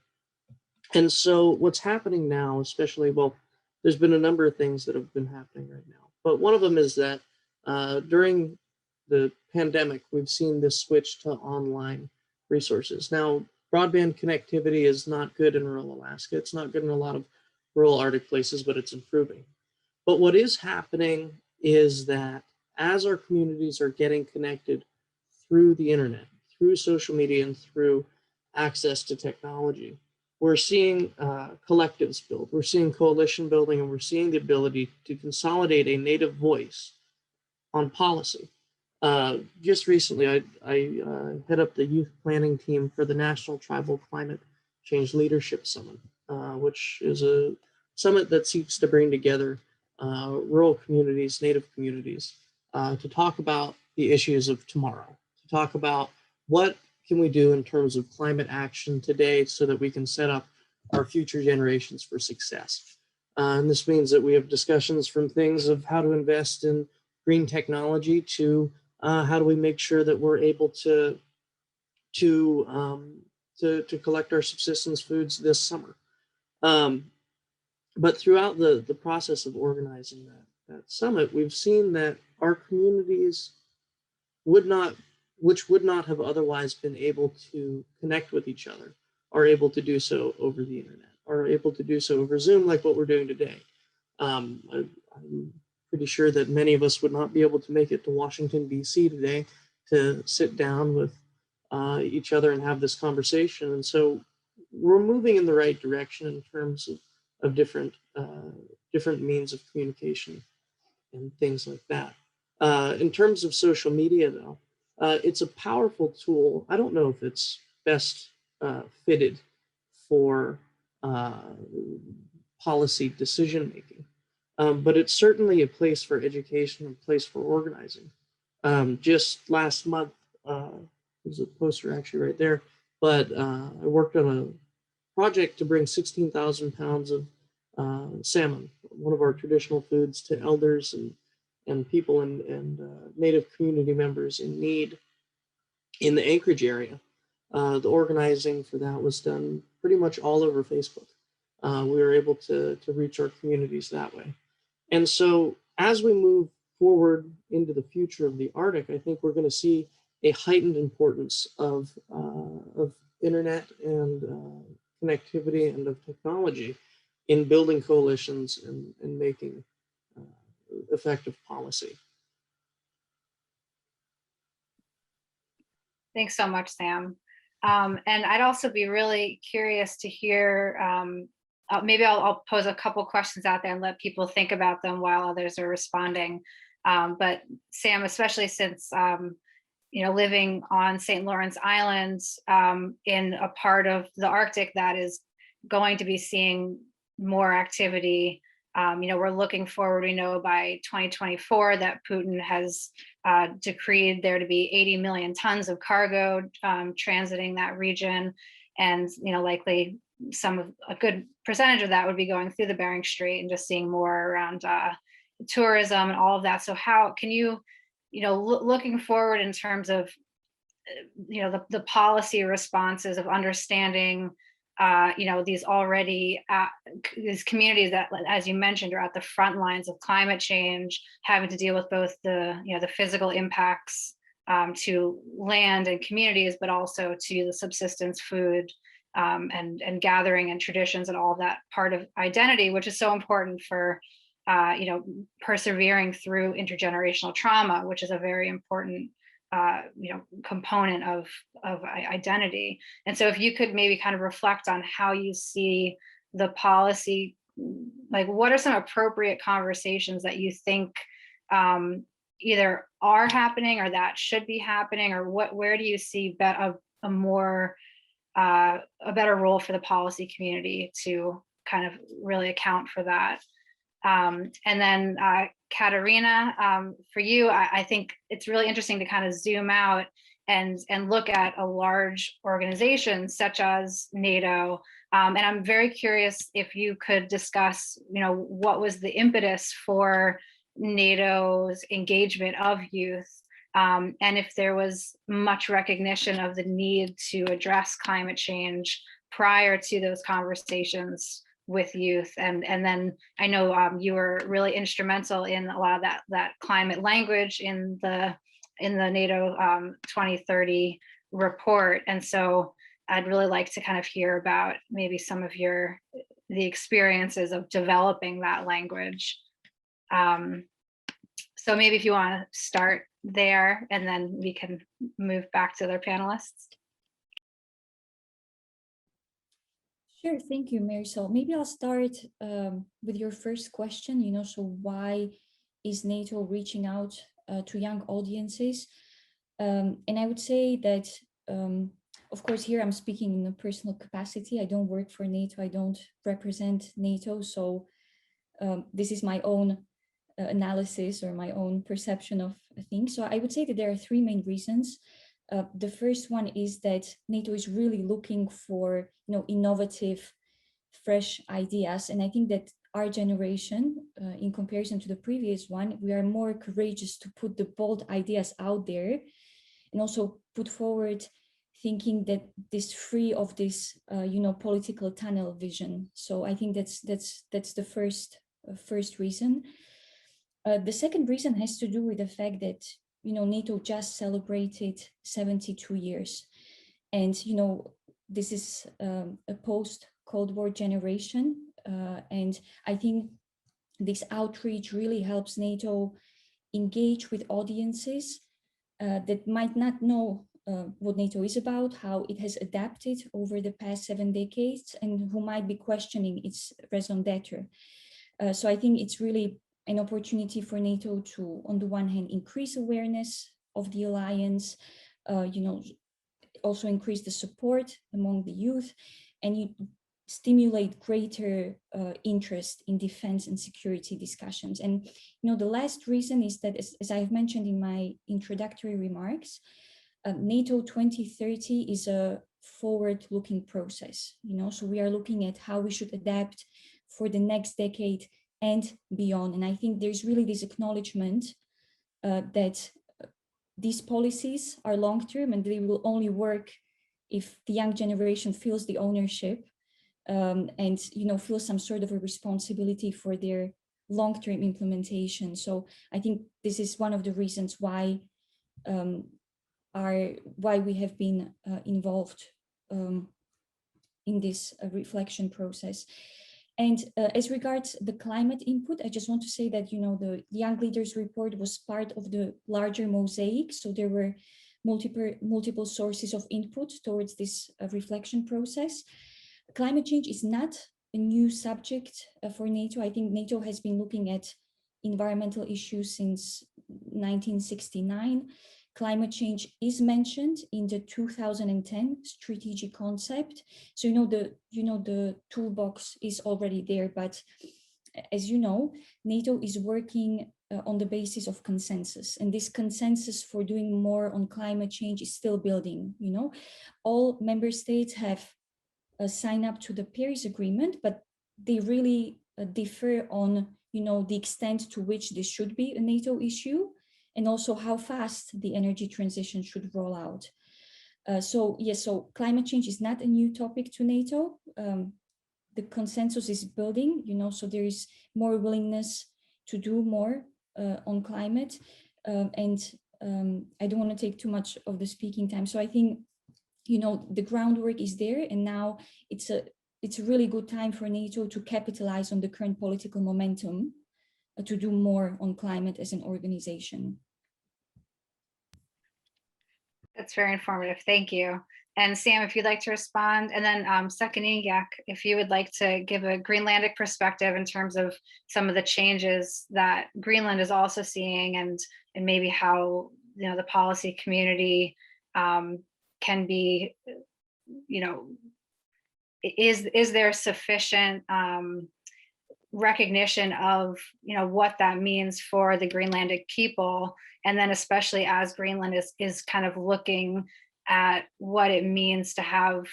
S4: And so what's happening now, especially, well, there's been a number of things that have been happening right now. But one of them is that during the pandemic, we've seen this switch to online resources. Now, broadband connectivity is not good in rural Alaska. It's not good in a lot of rural Arctic places, but it's improving. But what is happening is that as our communities are getting connected through the internet, through social media, and through access to technology, we're seeing collectives build, we're seeing coalition building, and we're seeing the ability to consolidate a native voice policy. Just recently, I head up the youth planning team for the National Tribal Climate Change Leadership Summit, which is a summit that seeks to bring together rural communities, Native communities, to talk about the issues of tomorrow, to talk about what can we do in terms of climate action today so that we can set up our future generations for success. And this means that we have discussions from things of how to invest in green technology to how do we make sure that we're able to collect our subsistence foods this summer. But throughout the process of organizing that summit, we've seen that our communities which would not have otherwise been able to connect with each other, are able to do so over the internet, are able to do so over Zoom, like what we're doing today. I'm pretty sure that many of us would not be able to make it to Washington, D.C. today to sit down with each other and have this conversation. And so we're moving in the right direction in terms of different means of communication and things like that. In terms of social media, though, it's a powerful tool. I don't know if it's best fitted for policy decision making, but it's certainly a place for education, a place for organizing. Just last month, there's a poster actually right there, but I worked on a project to bring 16,000 pounds of salmon, one of our traditional foods, to elders and people and Native community members in need in the Anchorage area. The organizing for that was done pretty much all over Facebook. We were able to reach our communities that way. And so as we move forward into the future of the Arctic, I think we're going to see a heightened importance of internet and connectivity and of technology in building coalitions and making effective policy.
S2: Thanks so much, Sam. And I'd also be really curious to hear, maybe I'll pose a couple questions out there and let people think about them while others are responding. But Sam, especially since living on St. Lawrence Island in a part of the Arctic that is going to be seeing more activity. We're looking forward, we know by 2024 that Putin has decreed there to be 80 million tons of cargo transiting that region. And, likely a good percentage of that would be going through the Bering Strait and just seeing more around tourism and all of that. So how can you, looking forward in terms of, the policy responses of understanding these communities that, as you mentioned, are at the front lines of climate change, having to deal with both the physical impacts to land and communities, but also to the subsistence food and gathering and traditions and all of that part of identity, which is so important for persevering through intergenerational trauma, which is a very important component of identity. And so if you could maybe kind of reflect on how you see the policy, like what are some appropriate conversations that you think either are happening or that should be happening, or where do you see a better role for the policy community to kind of really account for that? And then Katarina, for you, I think it's really interesting to kind of zoom out and look at a large organization such as NATO. And I'm very curious if you could discuss, what was the impetus for NATO's engagement of youth, and if there was much recognition of the need to address climate change prior to those conversations with youth. And then I know you were really instrumental in a lot of that climate language in the NATO 2030 report. And so I'd really like to kind of hear about maybe some of the experiences of developing that language. So maybe if you want to start there, and then we can move back to their panelists.
S3: Sure, thank you, Marisol. Maybe I'll start with your first question, so why is NATO reaching out to young audiences. And I would say that, of course, here I'm speaking in a personal capacity. I don't work for NATO. I don't represent NATO. So this is my own analysis or my own perception of things. So I would say that there are three main reasons. The first one is that NATO is really looking for, innovative, fresh ideas. And I think that our generation, in comparison to the previous one, we are more courageous to put the bold ideas out there and also put forward thinking that is free of this, political tunnel vision. So I think that's the first reason. The second reason has to do with the fact that, NATO just celebrated 72 years. And, this is a post-Cold War generation. And I think this outreach really helps NATO engage with audiences that might not know what NATO is about, how it has adapted over the past 7 decades, and who might be questioning its raison d'etre. So I think it's really an opportunity for NATO to, on the one hand, increase awareness of the alliance, also increase the support among the youth, and you stimulate greater interest in defense and security discussions. And the last reason is that, as I've mentioned in my introductory remarks, NATO 2030 is a forward-looking process. So we are looking at how we should adapt for the next decade and beyond. And I think there's really this acknowledgement that these policies are long-term and they will only work if the young generation feels the ownership and feel some sort of a responsibility for their long-term implementation. So I think this is one of the reasons why we have been involved in this reflection process. And as regards the climate input, I just want to say that, the Young Leaders Report was part of the larger mosaic. So there were multiple sources of input towards this reflection process. Climate change is not a new subject for NATO. I think NATO has been looking at environmental issues since 1969. Climate change is mentioned in the 2010 strategic concept. So the toolbox is already there, but as you know, NATO is working on the basis of consensus, and this consensus for doing more on climate change is still building. All member states have signed up to the Paris Agreement, but they really differ on the extent to which this should be a NATO issue, and also how fast the energy transition should roll out. So climate change is not a new topic to NATO. The consensus is building, so there is more willingness to do more on climate. And I don't want to take too much of the speaking time. So I think, the groundwork is there, and now it's a really good time for NATO to capitalize on the current political momentum to do more on climate as an organization.
S2: That's very informative. Thank you. And Sam, if you'd like to respond, and then second Ingyak, if you would like to give a Greenlandic perspective in terms of some of the changes that Greenland is also seeing, and maybe how the policy community can be, is there sufficient recognition of what that means for the Greenlandic people, and then especially as Greenland is kind of looking at what it means to have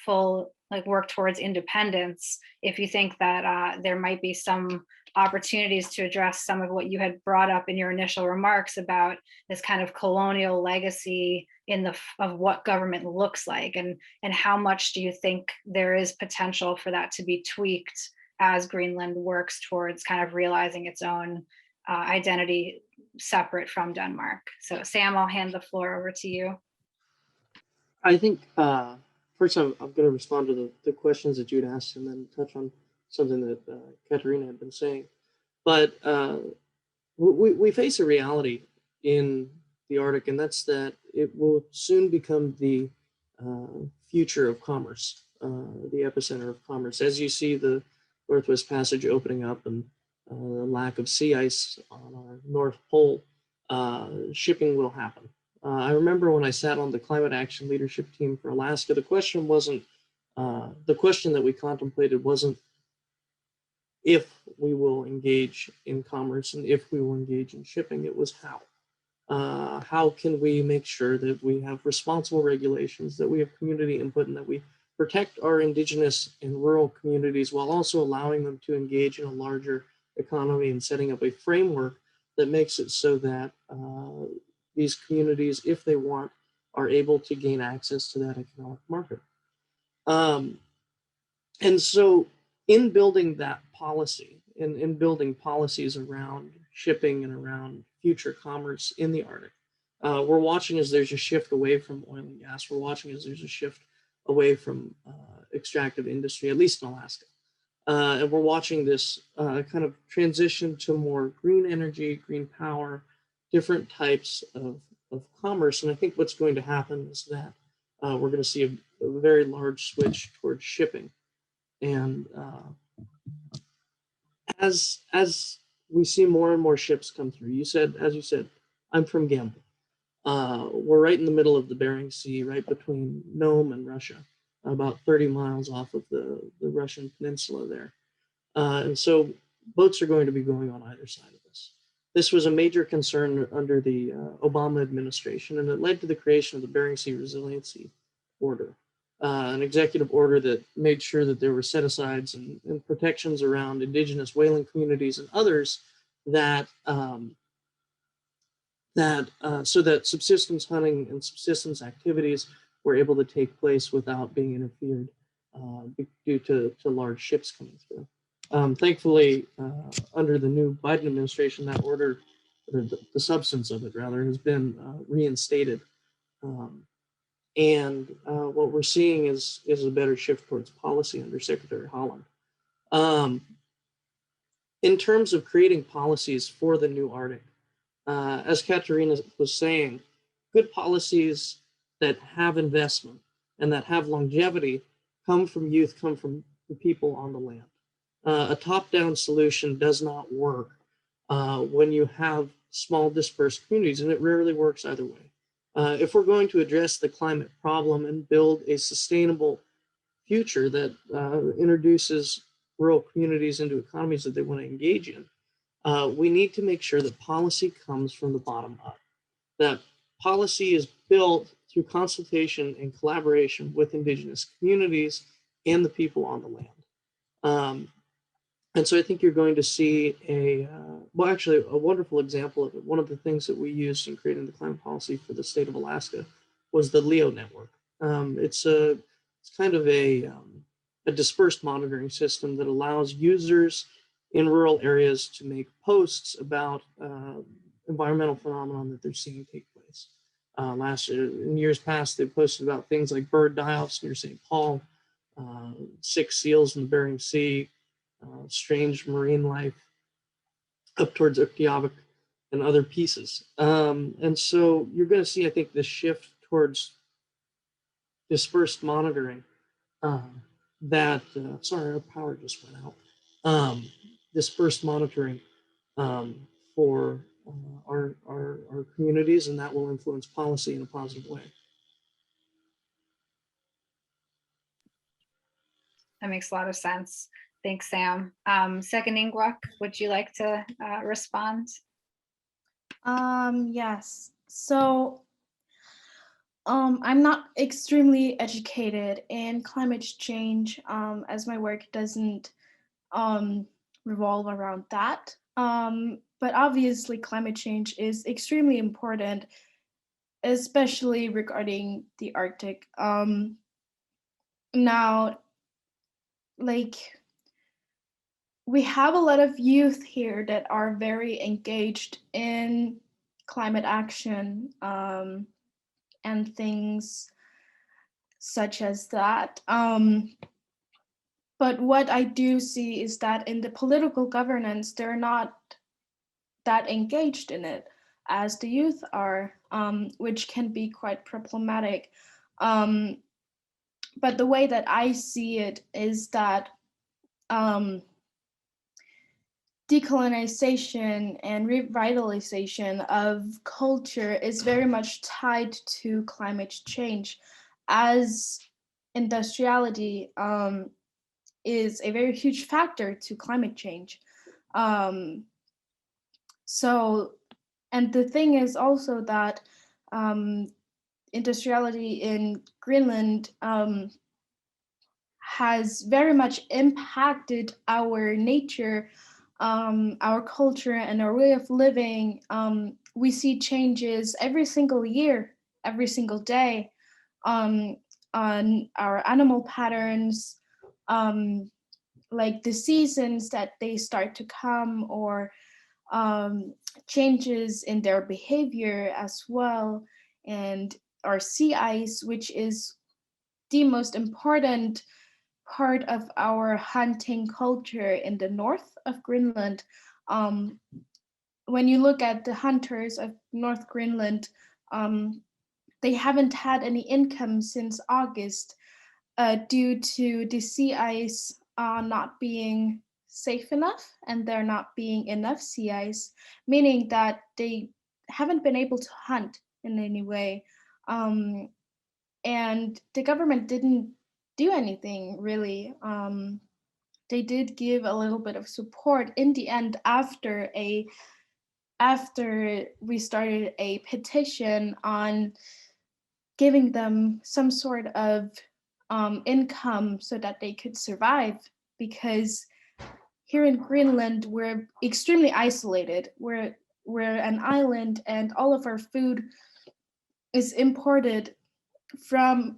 S2: full work towards independence, if you think that there might be some opportunities to address some of what you had brought up in your initial remarks about this kind of colonial legacy of what government looks like, and how much do you think there is potential for that to be tweaked as Greenland works towards kind of realizing its own identity separate from Denmark. So Sam, I'll hand the floor over to you.
S4: I think first I'm going to respond to the questions that you'd asked, and then touch on something that Katarina had been saying. But we face a reality in the Arctic, and that's that it will soon become the future of commerce, the epicenter of commerce. As you see the Northwest Passage opening up and the lack of sea ice on our North Pole, shipping will happen. I remember when I sat on the climate action leadership team for Alaska, the question wasn't, the question that we contemplated wasn't if we will engage in commerce and if we will engage in shipping, it was how. How can we make sure that we have responsible regulations, that we have community input, and that we protect our Indigenous and rural communities while also allowing them to engage in a larger economy and setting up a framework that makes it so that these communities, if they want, are able to gain access to that economic market. And so in building that policy, in building policies around shipping and around future commerce in the Arctic, we're watching as there's a shift away from oil and gas. We're watching as there's a shift away from extractive industry, at least in Alaska. And we're watching this kind of transition to more green energy, green power, different types of commerce. And I think what's going to happen is that we're going to see a very large switch towards shipping. And as we see more and more ships come through, as you said, I'm from Gamble. We're right in the middle of the Bering Sea, right between Nome and Russia, about 30 miles off of the Russian peninsula there. And so boats are going to be going on either side of this. This was a major concern under the Obama administration, and it led to the creation of the Bering Sea Resiliency Order, an executive order that made sure that there were set-asides and protections around Indigenous whaling communities and others that so that subsistence hunting and subsistence activities were able to take place without being interfered due to large ships coming through. Thankfully, under the new Biden administration, that order, or the substance of it rather, has been reinstated. And what we're seeing is a better shift towards policy under Secretary Holland. In terms of creating policies for the new Arctic, as Katerina was saying, good policies that have investment and that have longevity come from youth, come from the people on the land. A top-down solution does not work when you have small dispersed communities, and it rarely works either way. If we're going to address the climate problem and build a sustainable future that introduces rural communities into economies that they want to engage in, we need to make sure that policy comes from the bottom up, that policy is built through consultation and collaboration with Indigenous communities and the people on the land. And so I think you're going to see a wonderful example of it. One of the things that we used in creating the climate policy for the state of Alaska was the LEO network. It's kind of a dispersed monitoring system that allows users in rural areas to make posts about environmental phenomenon that they're seeing take place. In years past, they posted about things like bird die-offs near St. Paul, sick seals in the Bering Sea, strange marine life up towards Uktiavik and other pieces. And so you're going to see, I think, this shift towards dispersed monitoring sorry, our power just went out. Dispersed monitoring for our communities, and that will influence policy in a positive way.
S2: That makes a lot of sense. Thanks, Sam. Second Ingwak, would you like to respond?
S5: Yes. So I'm not extremely educated in climate change, as my work doesn't revolve around that. But obviously climate change is extremely important, especially regarding the Arctic. Now, like, we have a lot of youth here that are very engaged in climate action and things such as that. But what I do see is that in the political governance, they're not that engaged in it as the youth are, which can be quite problematic. But the way that I see it is that decolonization and revitalization of culture is very much tied to climate change, as industriality is a very huge factor to climate change. So, and the thing is also that industriality in Greenland has very much impacted our nature, our culture, and our way of living. We see changes every single year, every single day, on our animal patterns, like the seasons that they start to come, or changes in their behavior as well, and our sea ice, which is the most important part of our hunting culture in the north of Greenland. When you look at the hunters of North Greenland, they haven't had any income since August due to the sea ice not being safe enough, and there not being enough sea ice, meaning that they haven't been able to hunt in any way. And the government didn't do anything really. They did give a little bit of support in the end after we started a petition on giving them some sort of income so that they could survive, because here in Greenland we're extremely isolated. We're an island, and all of our food is imported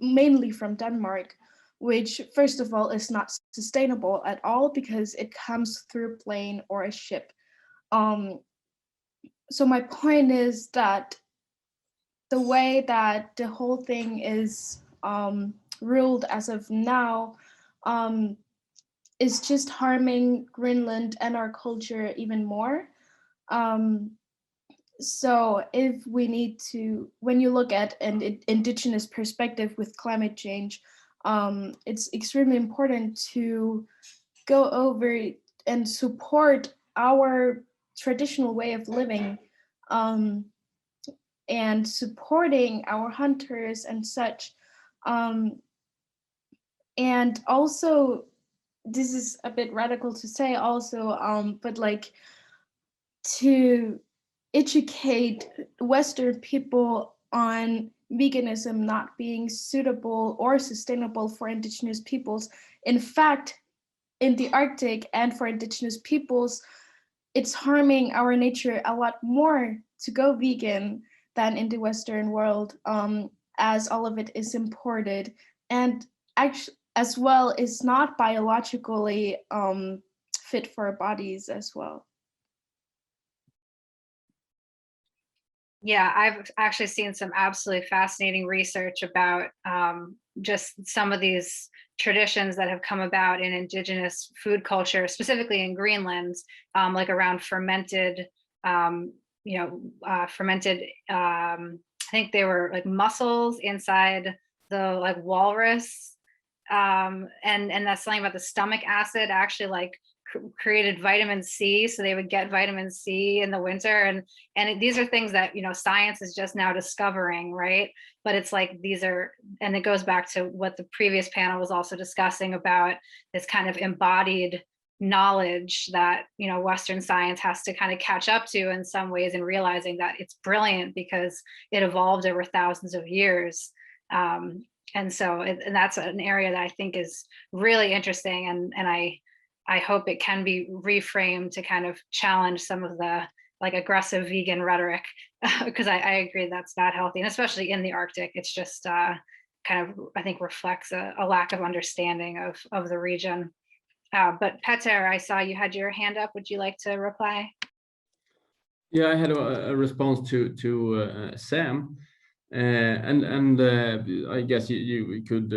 S5: mainly from Denmark, which first of all is not sustainable at all because it comes through plane or a ship. So my point is that the way that the whole thing is ruled as of now is just harming Greenland and our culture even more. So if we need to, when you look at an Indigenous perspective with climate change, it's extremely important to go over and support our traditional way of living, and supporting our hunters and such. And also, this is a bit radical to say also, but like to educate Western people on veganism not being suitable or sustainable for Indigenous peoples. In fact, in the Arctic and for Indigenous peoples, it's harming our nature a lot more to go vegan than in the Western world, as all of it is imported, and actually as well is not biologically fit for our bodies as well.
S2: Yeah, I've actually seen some absolutely fascinating research about just some of these traditions that have come about in Indigenous food culture, specifically in Greenland, like around fermented, fermented, I think they were like mussels inside the like walrus. And that's something about the stomach acid actually like created vitamin C, so they would get vitamin C in the winter, and these are things that science is just now discovering, right? But it's like these are, and it goes back to what the previous panel was also discussing about this kind of embodied knowledge that Western science has to kind of catch up to in some ways, and realizing that it's brilliant because it evolved over thousands of years. And so and that's an area that I think is really interesting, and I hope it can be reframed to kind of challenge some of the like aggressive vegan rhetoric, because I agree that's not healthy, and especially in the Arctic, it's just kind of, I think, reflects a lack of understanding of the region. But Petter, I saw you had your hand up. Would you like to reply?
S6: Yeah, I had a response to Sam. And I guess you could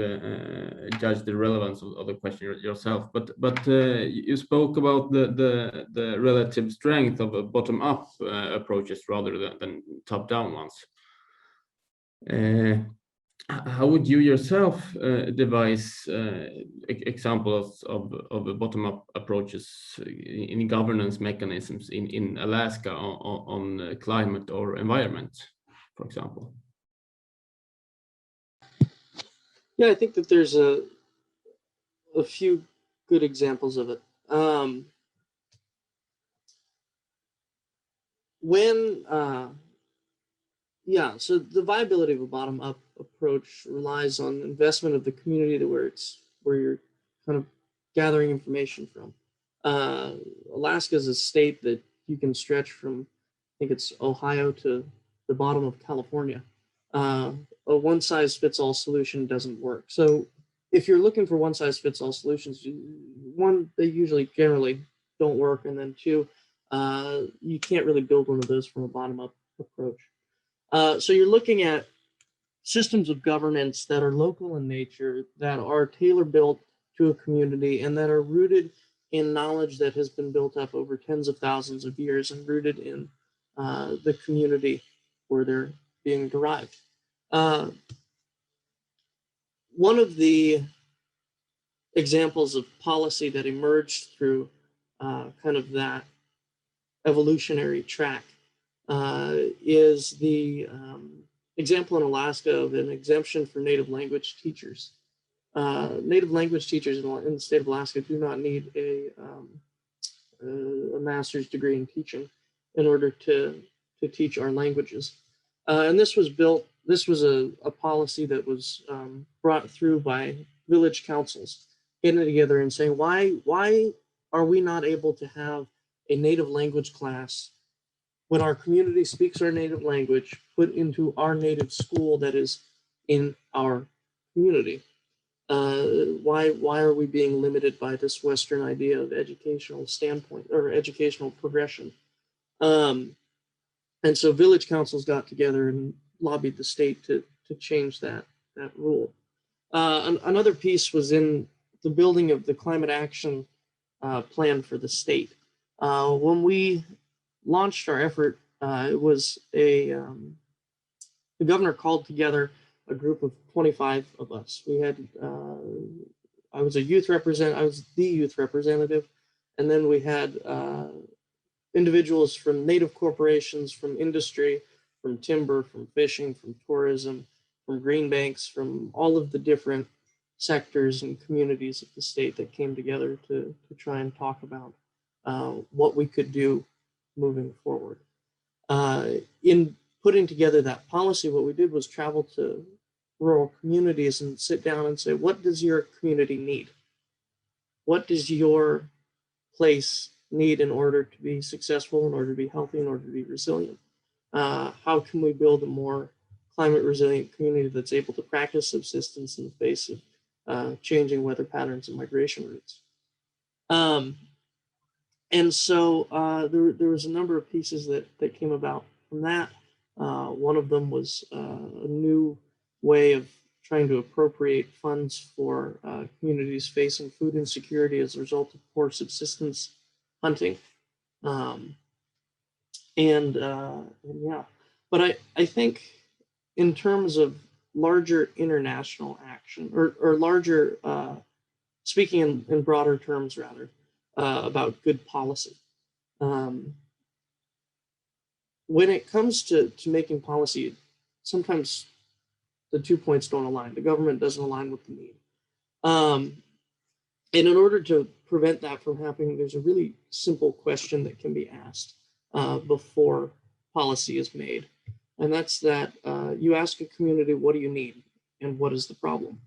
S6: judge the relevance of the question yourself, but you spoke about the relative strength of bottom-up approaches rather than top-down ones. how would you yourself devise examples of bottom-up approaches in governance mechanisms in Alaska on climate or environment, for example?
S4: Yeah, I think that there's a few good examples of it. Yeah, so the viability of a bottom-up approach relies on investment of the community where you're kind of gathering information from. Alaska is a state that you can stretch from, I think it's Ohio to the bottom of California. A one-size-fits-all solution doesn't work. So if you're looking for one-size-fits-all solutions, one, they usually generally don't work, and then two, you can't really build one of those from a bottom-up approach. So you're looking at systems of governance that are local in nature, that are tailor-built to a community, and that are rooted in knowledge that has been built up over tens of thousands of years and rooted in the community where they're being derived. One of the examples of policy that emerged through kind of that evolutionary track is the example in Alaska of an exemption for native language teachers. Native language teachers in the state of Alaska do not need a master's degree in teaching in order to teach our languages. And this was a policy that was brought through by village councils getting together and saying, why are we not able to have a native language class when our community speaks our native language put into our native school that is in our community? Why are we being limited by this Western idea of educational standpoint or educational progression? And so village councils got together and lobbied the state to change that rule. Another piece was in the building of the climate action plan for the state. When we launched our effort, it was the governor called together a group of 25 of us. We had, I was the youth representative, and then we had individuals from native corporations, from industry, from timber, from fishing, from tourism, from green banks, from all of the different sectors and communities of the state that came together to try and talk about what we could do moving forward. In putting together that policy, what we did was travel to rural communities and sit down and say, what does your community need? What does your place need in order to be successful, in order to be healthy, in order to be resilient? How can we build a more climate resilient community that's able to practice subsistence in the face of changing weather patterns and migration routes? And so there was a number of pieces that came about from that. One of them was a new way of trying to appropriate funds for communities facing food insecurity as a result of poor subsistence hunting. And yeah, but I think in terms of larger international action or larger, speaking in broader terms rather, about good policy. When it comes to making policy, sometimes the 2 points don't align. The government doesn't align with the need. And in order to prevent that from happening, there's a really simple question that can be asked before policy is made. And that's that you ask a community, what do you need? And what is the problem?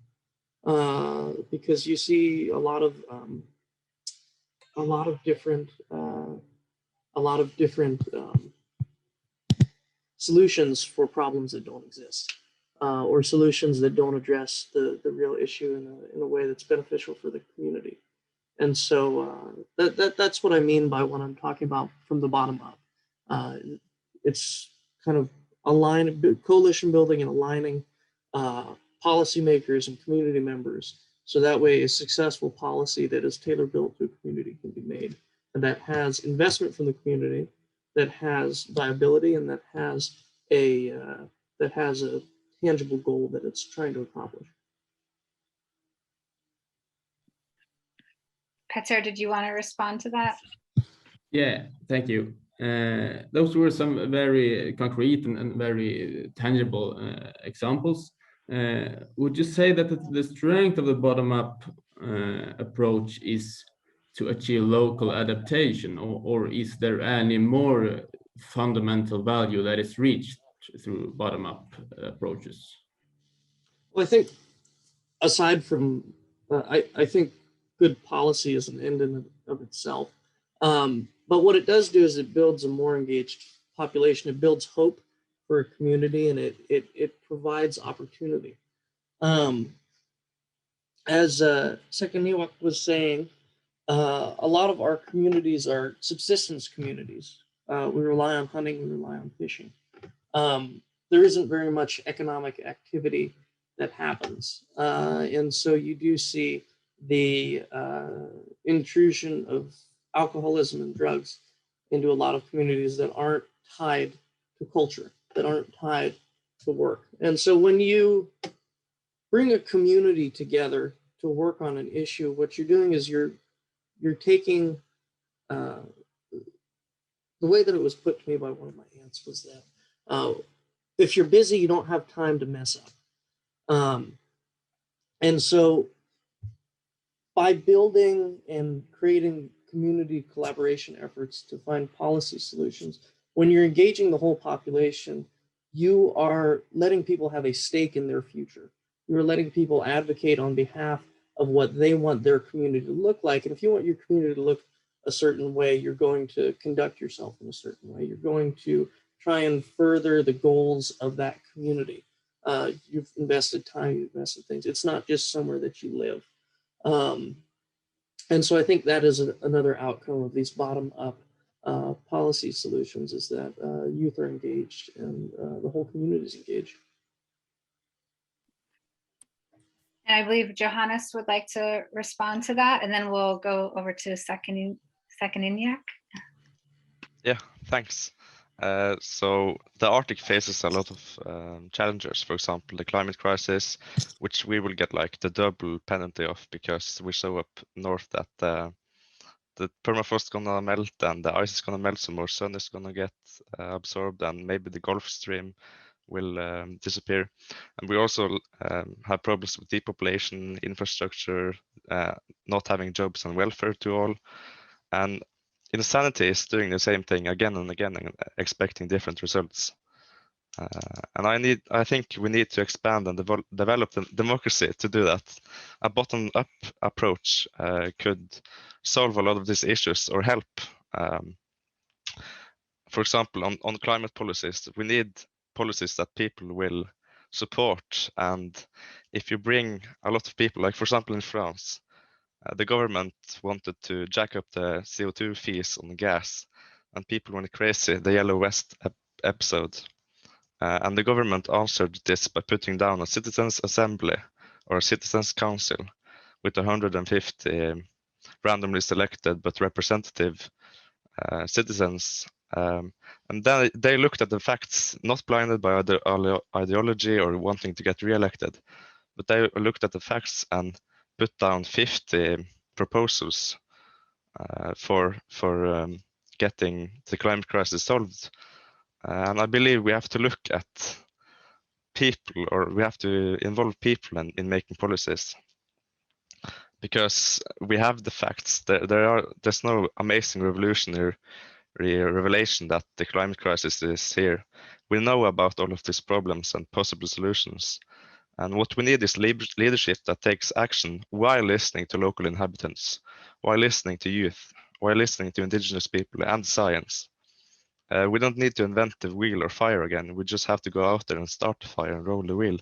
S4: Because you see a lot of different solutions for problems that don't exist, or solutions that don't address the real issue in a way that's beneficial for the community. And so that's what I mean by when I'm talking about from the bottom up. It's kind of coalition building and aligning policymakers and community members, so that way a successful policy that is tailor-built to a community can be made, and that has investment from the community, that has viability, and that has a tangible goal that it's trying to accomplish.
S2: Petter, did you want to respond to that?
S6: Yeah, thank you. Those were some very concrete and very tangible examples. Would you say that the strength of the bottom-up approach is to achieve local adaptation, or is there any more fundamental value that is reached through bottom-up approaches?
S4: Well, I think aside from, I think good policy is an end in of itself. But what it does do is it builds a more engaged population. It builds hope for a community, and it provides opportunity. As Second Ewok was saying, a lot of our communities are subsistence communities. We rely on hunting, we rely on fishing. There isn't very much economic activity that happens. And so you do see the intrusion of alcoholism and drugs into a lot of communities that aren't tied to culture, that aren't tied to work. And so when you bring a community together to work on an issue, what you're doing is you're taking, the way that it was put to me by one of my aunts was that if you're busy, you don't have time to mess up. And so by building and creating community collaboration efforts to find policy solutions, when you're engaging the whole population, you are letting people have a stake in their future. You're letting people advocate on behalf of what they want their community to look like. And if you want your community to look a certain way, you're going to conduct yourself in a certain way. You're going to try and further the goals of that community. You've invested time, you've invested things. It's not just somewhere that you live. And so I think that is another outcome of these bottom-up policy solutions, is that youth are engaged and the whole community is engaged.
S2: And I believe Johannes would like to respond to that, and then we'll go over to Second Ewok.
S7: Yeah, thanks. So the Arctic faces a lot of challenges. For example, the climate crisis, which we will get like the double penalty of because we're so up north that the permafrost is gonna melt and the ice is gonna melt, so more sun is gonna get absorbed, and maybe the Gulf Stream will disappear. And we also have problems with depopulation, infrastructure, not having jobs and welfare to all. And insanity is doing the same thing again and again and expecting different results. And I think we need to expand and develop the democracy to do that. A bottom-up approach could solve a lot of these issues or help. For example, on climate policies, we need policies that people will support. And if you bring a lot of people, like for example in France, the government wanted to jack up the CO2 fees on gas, and people went crazy, the Yellow Vest episode. And the government answered this by putting down a citizens' assembly or a citizens' council with 150 randomly selected but representative citizens. And then they looked at the facts, not blinded by either ideology or wanting to get re-elected, but they looked at the facts and put down 50 proposals for getting the climate crisis solved. And I believe we have to look at people, or we have to involve people in making policies, because we have the facts. There's no amazing revolutionary revelation that the climate crisis is here. We know about all of these problems and possible solutions. And what we need is leadership that takes action while listening to local inhabitants, while listening to youth, while listening to indigenous people and science. We don't need to invent the wheel or fire again. We just have to go out there and start the fire and roll the wheel.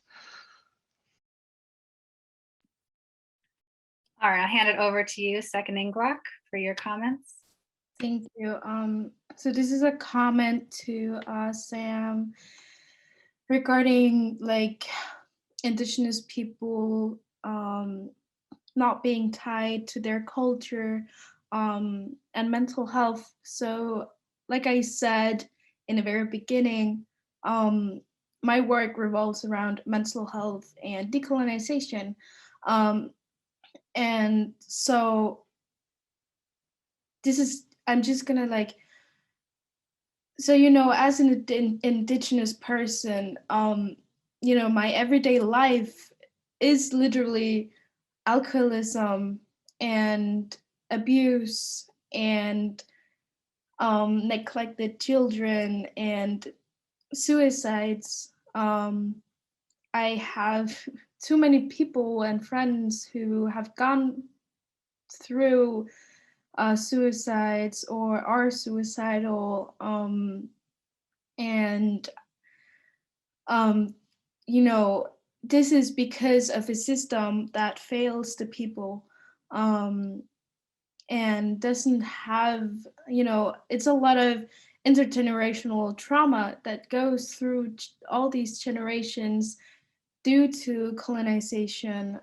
S2: All right, I'll hand it over to you, Second Ewok, for your comments.
S5: Thank you. So this is a comment to Sam regarding like Indigenous people not being tied to their culture and mental health. So like I said in the very beginning, my work revolves around mental health and decolonization. And so I'm just gonna like, so, as an Indigenous person, my everyday life is literally alcoholism and abuse and neglected children and suicides. I have too many people and friends who have gone through suicides or are suicidal, and this is because of a system that fails the people, and doesn't have, it's a lot of intergenerational trauma that goes through all these generations due to colonization.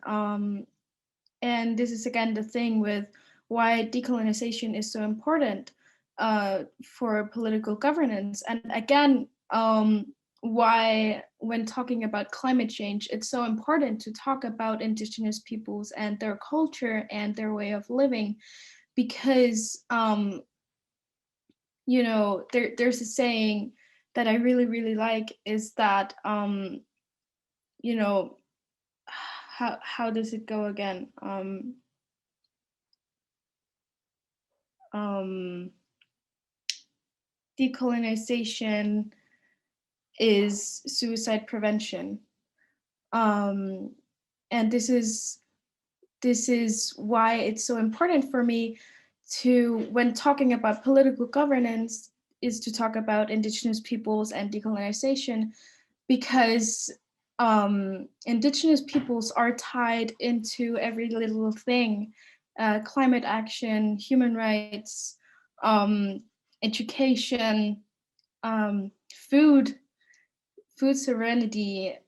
S5: And this is again the thing with why decolonization is so important for political governance. And again, why when talking about climate change, it's so important to talk about Indigenous peoples and their culture and their way of living, because there's a saying that I really, really like, is that how does it go again? Decolonization is suicide prevention. And this is why it's so important for me to, when talking about political governance, is to talk about Indigenous peoples and decolonization, because Indigenous peoples are tied into every little thing: climate action, human rights, education, food serenity,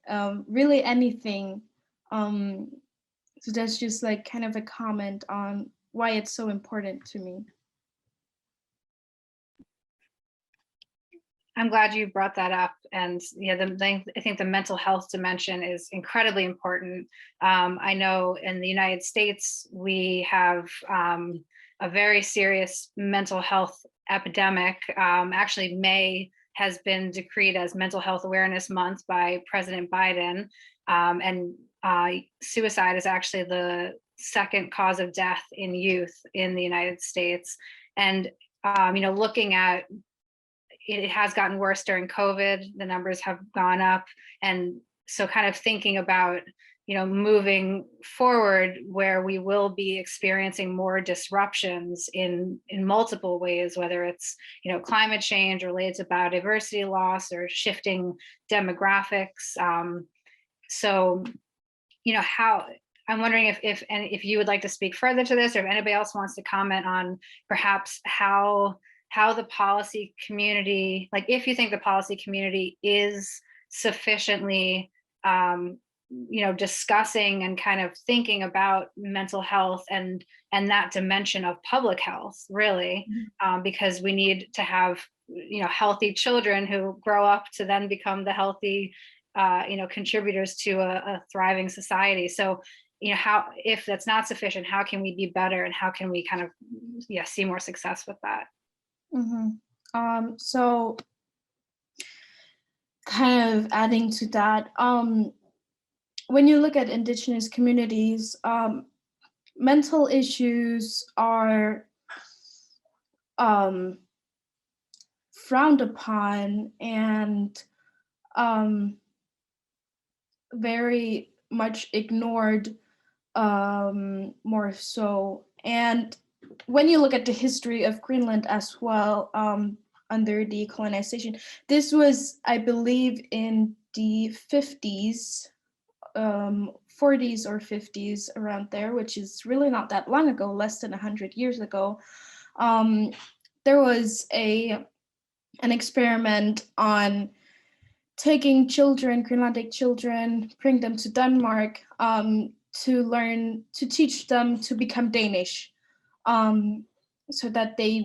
S5: really anything. So that's just like kind of a comment on why it's so important to me.
S2: I'm glad you brought that up. And yeah, I think the mental health dimension is incredibly important. I know in the United States, we have a very serious mental health epidemic. Actually, May has been decreed as Mental Health Awareness Month by President Biden. And suicide is actually the second cause of death in youth in the United States. And looking at it has gotten worse during COVID. The numbers have gone up. And so kind of thinking about, moving forward, where we will be experiencing more disruptions in multiple ways, whether it's, climate change related to biodiversity loss or shifting demographics. So, how, I'm wondering if you would like to speak further to this, or if anybody else wants to comment on perhaps how the policy community, like if you think the policy community is sufficiently, discussing and kind of thinking about mental health and that dimension of public health, really, because we need to have, healthy children who grow up to then become the healthy, contributors to a thriving society. So, how, if that's not sufficient, how can we be better, and how can we kind of, see more success with that?
S5: So kind of adding to that, when you look at Indigenous communities, mental issues are frowned upon and very much ignored, more so. And when you look at the history of Greenland as well, under decolonization, this was, I believe, in the 50s, 40s or 50s, around there, which is really not that long ago, less than 100 years ago. There was an experiment on taking children, Greenlandic children, bring them to Denmark, to teach them to become Danish, so that they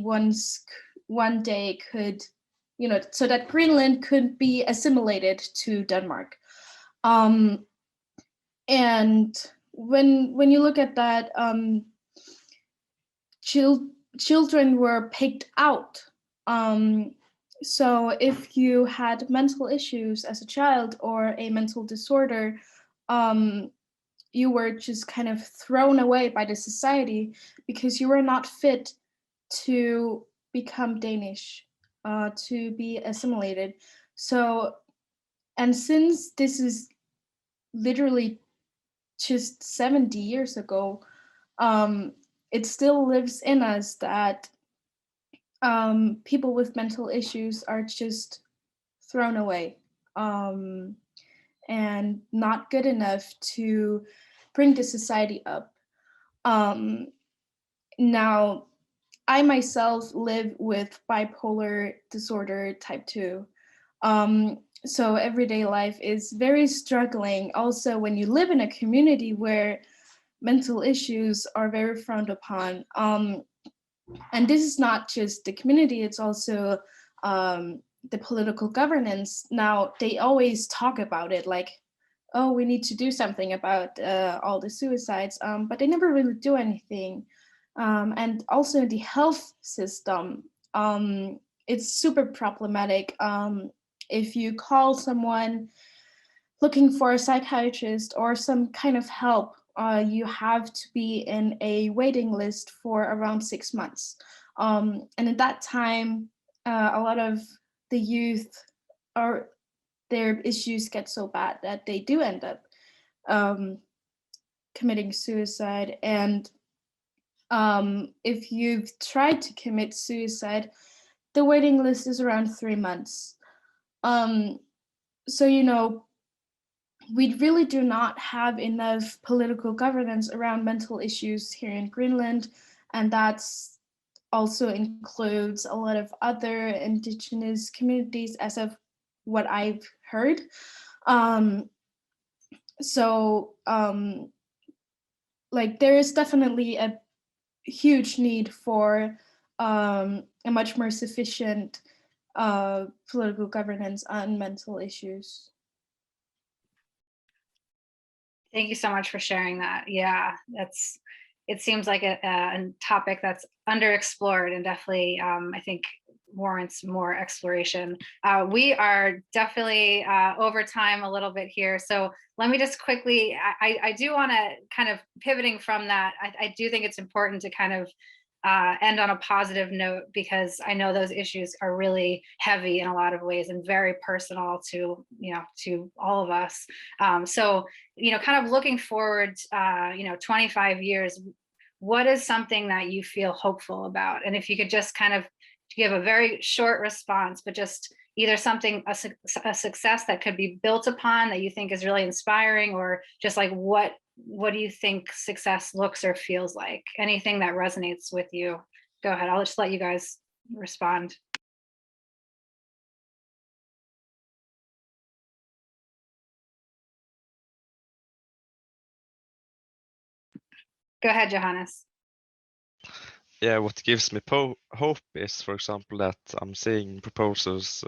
S5: one day could so that Greenland could be assimilated to Denmark. And when you look at that, children were picked out. So if you had mental issues as a child or a mental disorder, you were just kind of thrown away by the society because you were not fit to become Danish, to be assimilated. So, and since this is literally just 70 years ago, it still lives in us that people with mental issues are just thrown away and not good enough to bring the society up. Now, I myself live with bipolar disorder type 2. So everyday life is very struggling. Also, when you live in a community where mental issues are very frowned upon. And this is not just the community, it's also the political governance. Now, they always talk about it like, oh, we need to do something about all the suicides, but they never really do anything. And also the health system, it's super problematic. If you call someone looking for a psychiatrist or some kind of help, you have to be in a waiting list for around 6 months. And at that time, a lot of the youth are, their issues get so bad that they do end up committing suicide. And if you've tried to commit suicide, the waiting list is around 3 months. So, we really do not have enough political governance around mental issues here in Greenland, and that's also includes a lot of other indigenous communities, as of what I've heard. Like there is definitely a huge need for a much more sufficient political governance on mental issues.
S2: Thank you so much for sharing that. Yeah, it seems like a topic that's underexplored and definitely, I think, warrants more exploration. We are definitely over time a little bit here. So let me just quickly, I do want to kind of pivoting from that, I do think it's important to kind of end on a positive note, because I know those issues are really heavy in a lot of ways and very personal to, to all of us. So, kind of looking forward, 25 years, what is something that you feel hopeful about? And if you could just kind of give a very short response, but just either something, a success that could be built upon that you think is really inspiring, or just like what do you think success looks or feels like? Anything that resonates with you. Go ahead, I'll just let you guys respond. Go ahead, Johannes.
S7: Yeah, what gives me hope is, for example, that I'm seeing proposals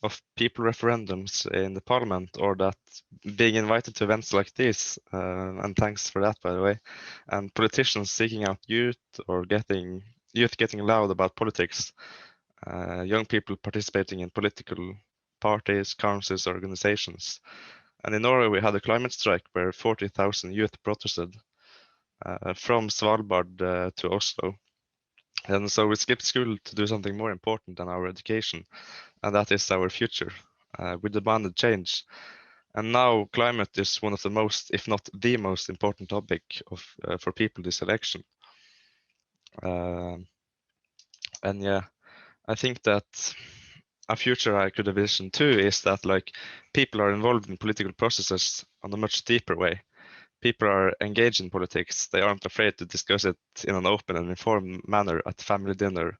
S7: of people referendums in the parliament, or that being invited to events like this, and thanks for that, by the way, and politicians seeking out youth, or youth getting loud about politics, young people participating in political parties, councils, organizations. And in Norway, we had a climate strike where 40,000 youth protested from Svalbard to Oslo. And so we skipped school to do something more important than our education, and that is our future. We demanded change. And now climate is one of the most, if not the most important topic for people this election. And yeah, I think that a future I could envision too is that like people are involved in political processes on a much deeper way. People are engaged in politics. They aren't afraid to discuss it in an open and informed manner at family dinner,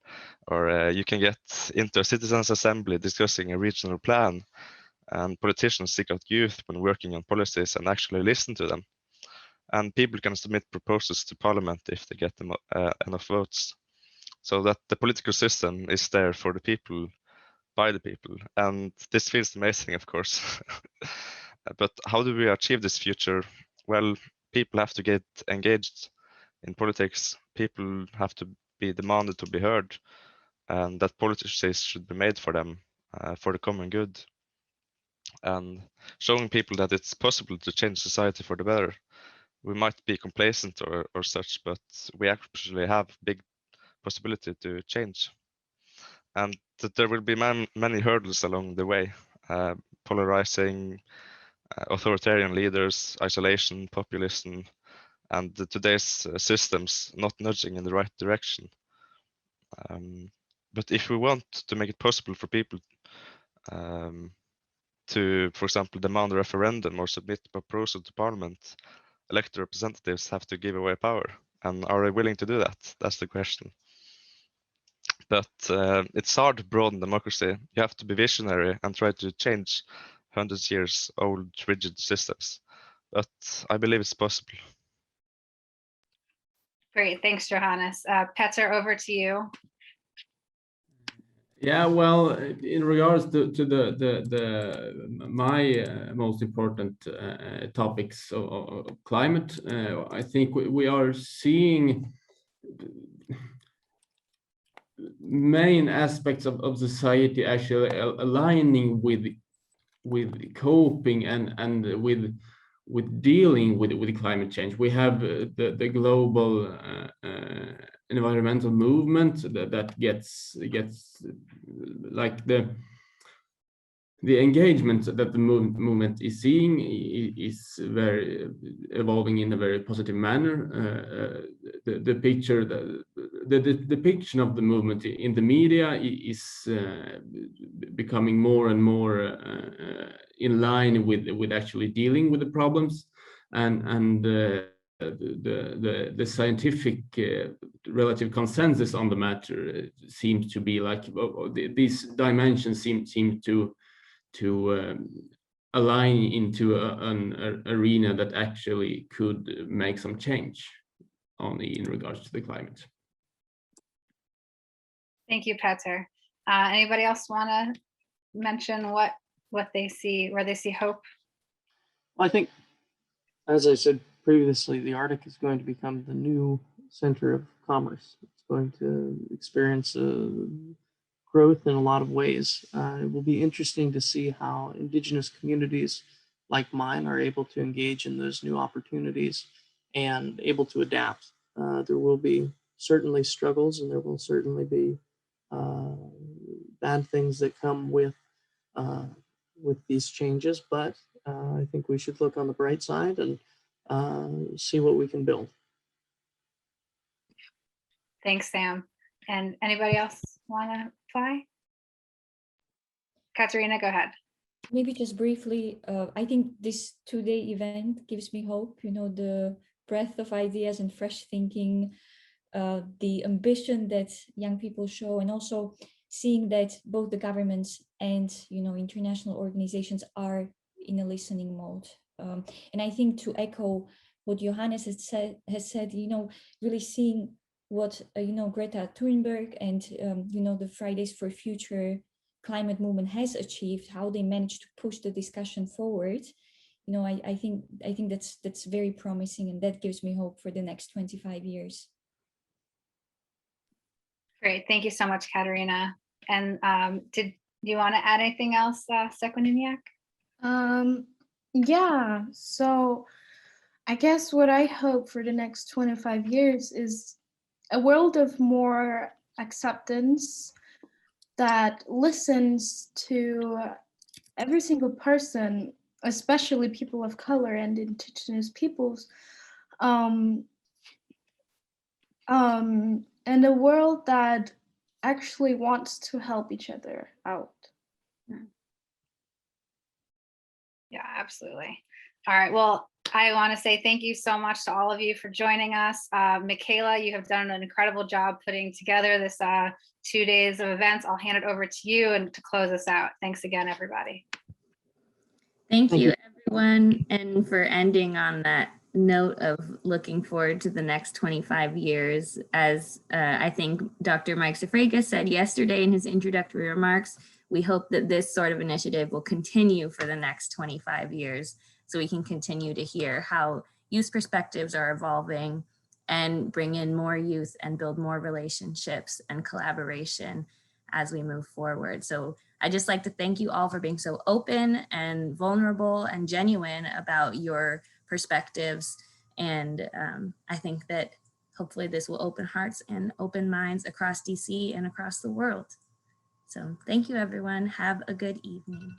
S7: or you can get into a citizens' assembly discussing a regional plan, and politicians seek out youth when working on policies and actually listen to them. And people can submit proposals to parliament if they get enough votes, so that the political system is there for the people by the people. And this feels amazing, of course. But how do we achieve this future? Well, people have to get engaged in politics. People have to be demanded to be heard, and that policies should be made for them, for the common good. And showing people that it's possible to change society for the better. We might be complacent or such, but we actually have big possibility to change. And that there will be many hurdles along the way, polarizing, authoritarian leaders, isolation, populism, and today's systems not nudging in the right direction. But if we want to make it possible for people to, for example, demand a referendum or submit a proposal to parliament, elected representatives have to give away power. And are they willing to do that? That's the question. But it's hard to broaden democracy. You have to be visionary and try to change 100 years old rigid systems. But I believe it's possible.
S2: Great, thanks, Johannes. Petter, over to you.
S6: Yeah, well, in regards to my most important topics of climate, I think we are seeing main aspects of society actually aligning with coping and with dealing with climate change. We have the global environmental movement that gets like the engagement that the movement is seeing is very evolving in a very positive manner. The depiction of the movement in the media is becoming more and more in line with actually dealing with the problems, and the scientific relative consensus on the matter seems to be like these dimensions seem to align into an arena that actually could make some change in regards to the climate.
S2: Thank you, Petter. Anybody else want to mention what they see, where they see hope?
S4: I think, as I said previously, the Arctic is going to become the new center of commerce. It's going to experience growth in a lot of ways. It will be interesting to see how Indigenous communities like mine are able to engage in those new opportunities and able to adapt. There will be certainly struggles, and there will certainly be bad things that come with these changes, but I think we should look on the bright side and see what we can build.
S2: Thanks, Sam. And anybody else want to apply? Katarina, go ahead.
S3: Maybe just briefly, I think this two-day event gives me hope, you know, the breadth of ideas and fresh thinking, the ambition that young people show, and also seeing that both the governments and, you know, international organizations are in a listening mode. And I think, to echo what Johannes has said, you know, really seeing what, you know, Greta Thunberg and, you know, the Fridays for Future climate movement has achieved, how they managed to push the discussion forward. You know, I think that's very promising, and that gives me hope for the next 25 years.
S2: Great, thank you so much, Katarina. And do you want to add anything else, Sequaniniac?
S5: Yeah, so I guess what I hope for the next 25 years is a world of more acceptance that listens to every single person, especially people of color and Indigenous peoples, and a world that actually wants to help each other out.
S2: Yeah, absolutely. All right, well, I want to say thank you so much to all of you for joining us. Michaela, you have done an incredible job putting together this 2 days of events. I'll hand it over to you and to close us out. Thanks again, everybody.
S1: Thank you, everyone, and for ending on that note of looking forward to the next 25 years. As I think Dr. Mike Safraga said yesterday in his introductory remarks, we hope that this sort of initiative will continue for the next 25 years, so we can continue to hear how youth perspectives are evolving and bring in more youth and build more relationships and collaboration as we move forward. So I'd just like to thank you all for being so open and vulnerable and genuine about your perspectives. And I think that hopefully this will open hearts and open minds across DC and across the world. So thank you, everyone. Have a good evening.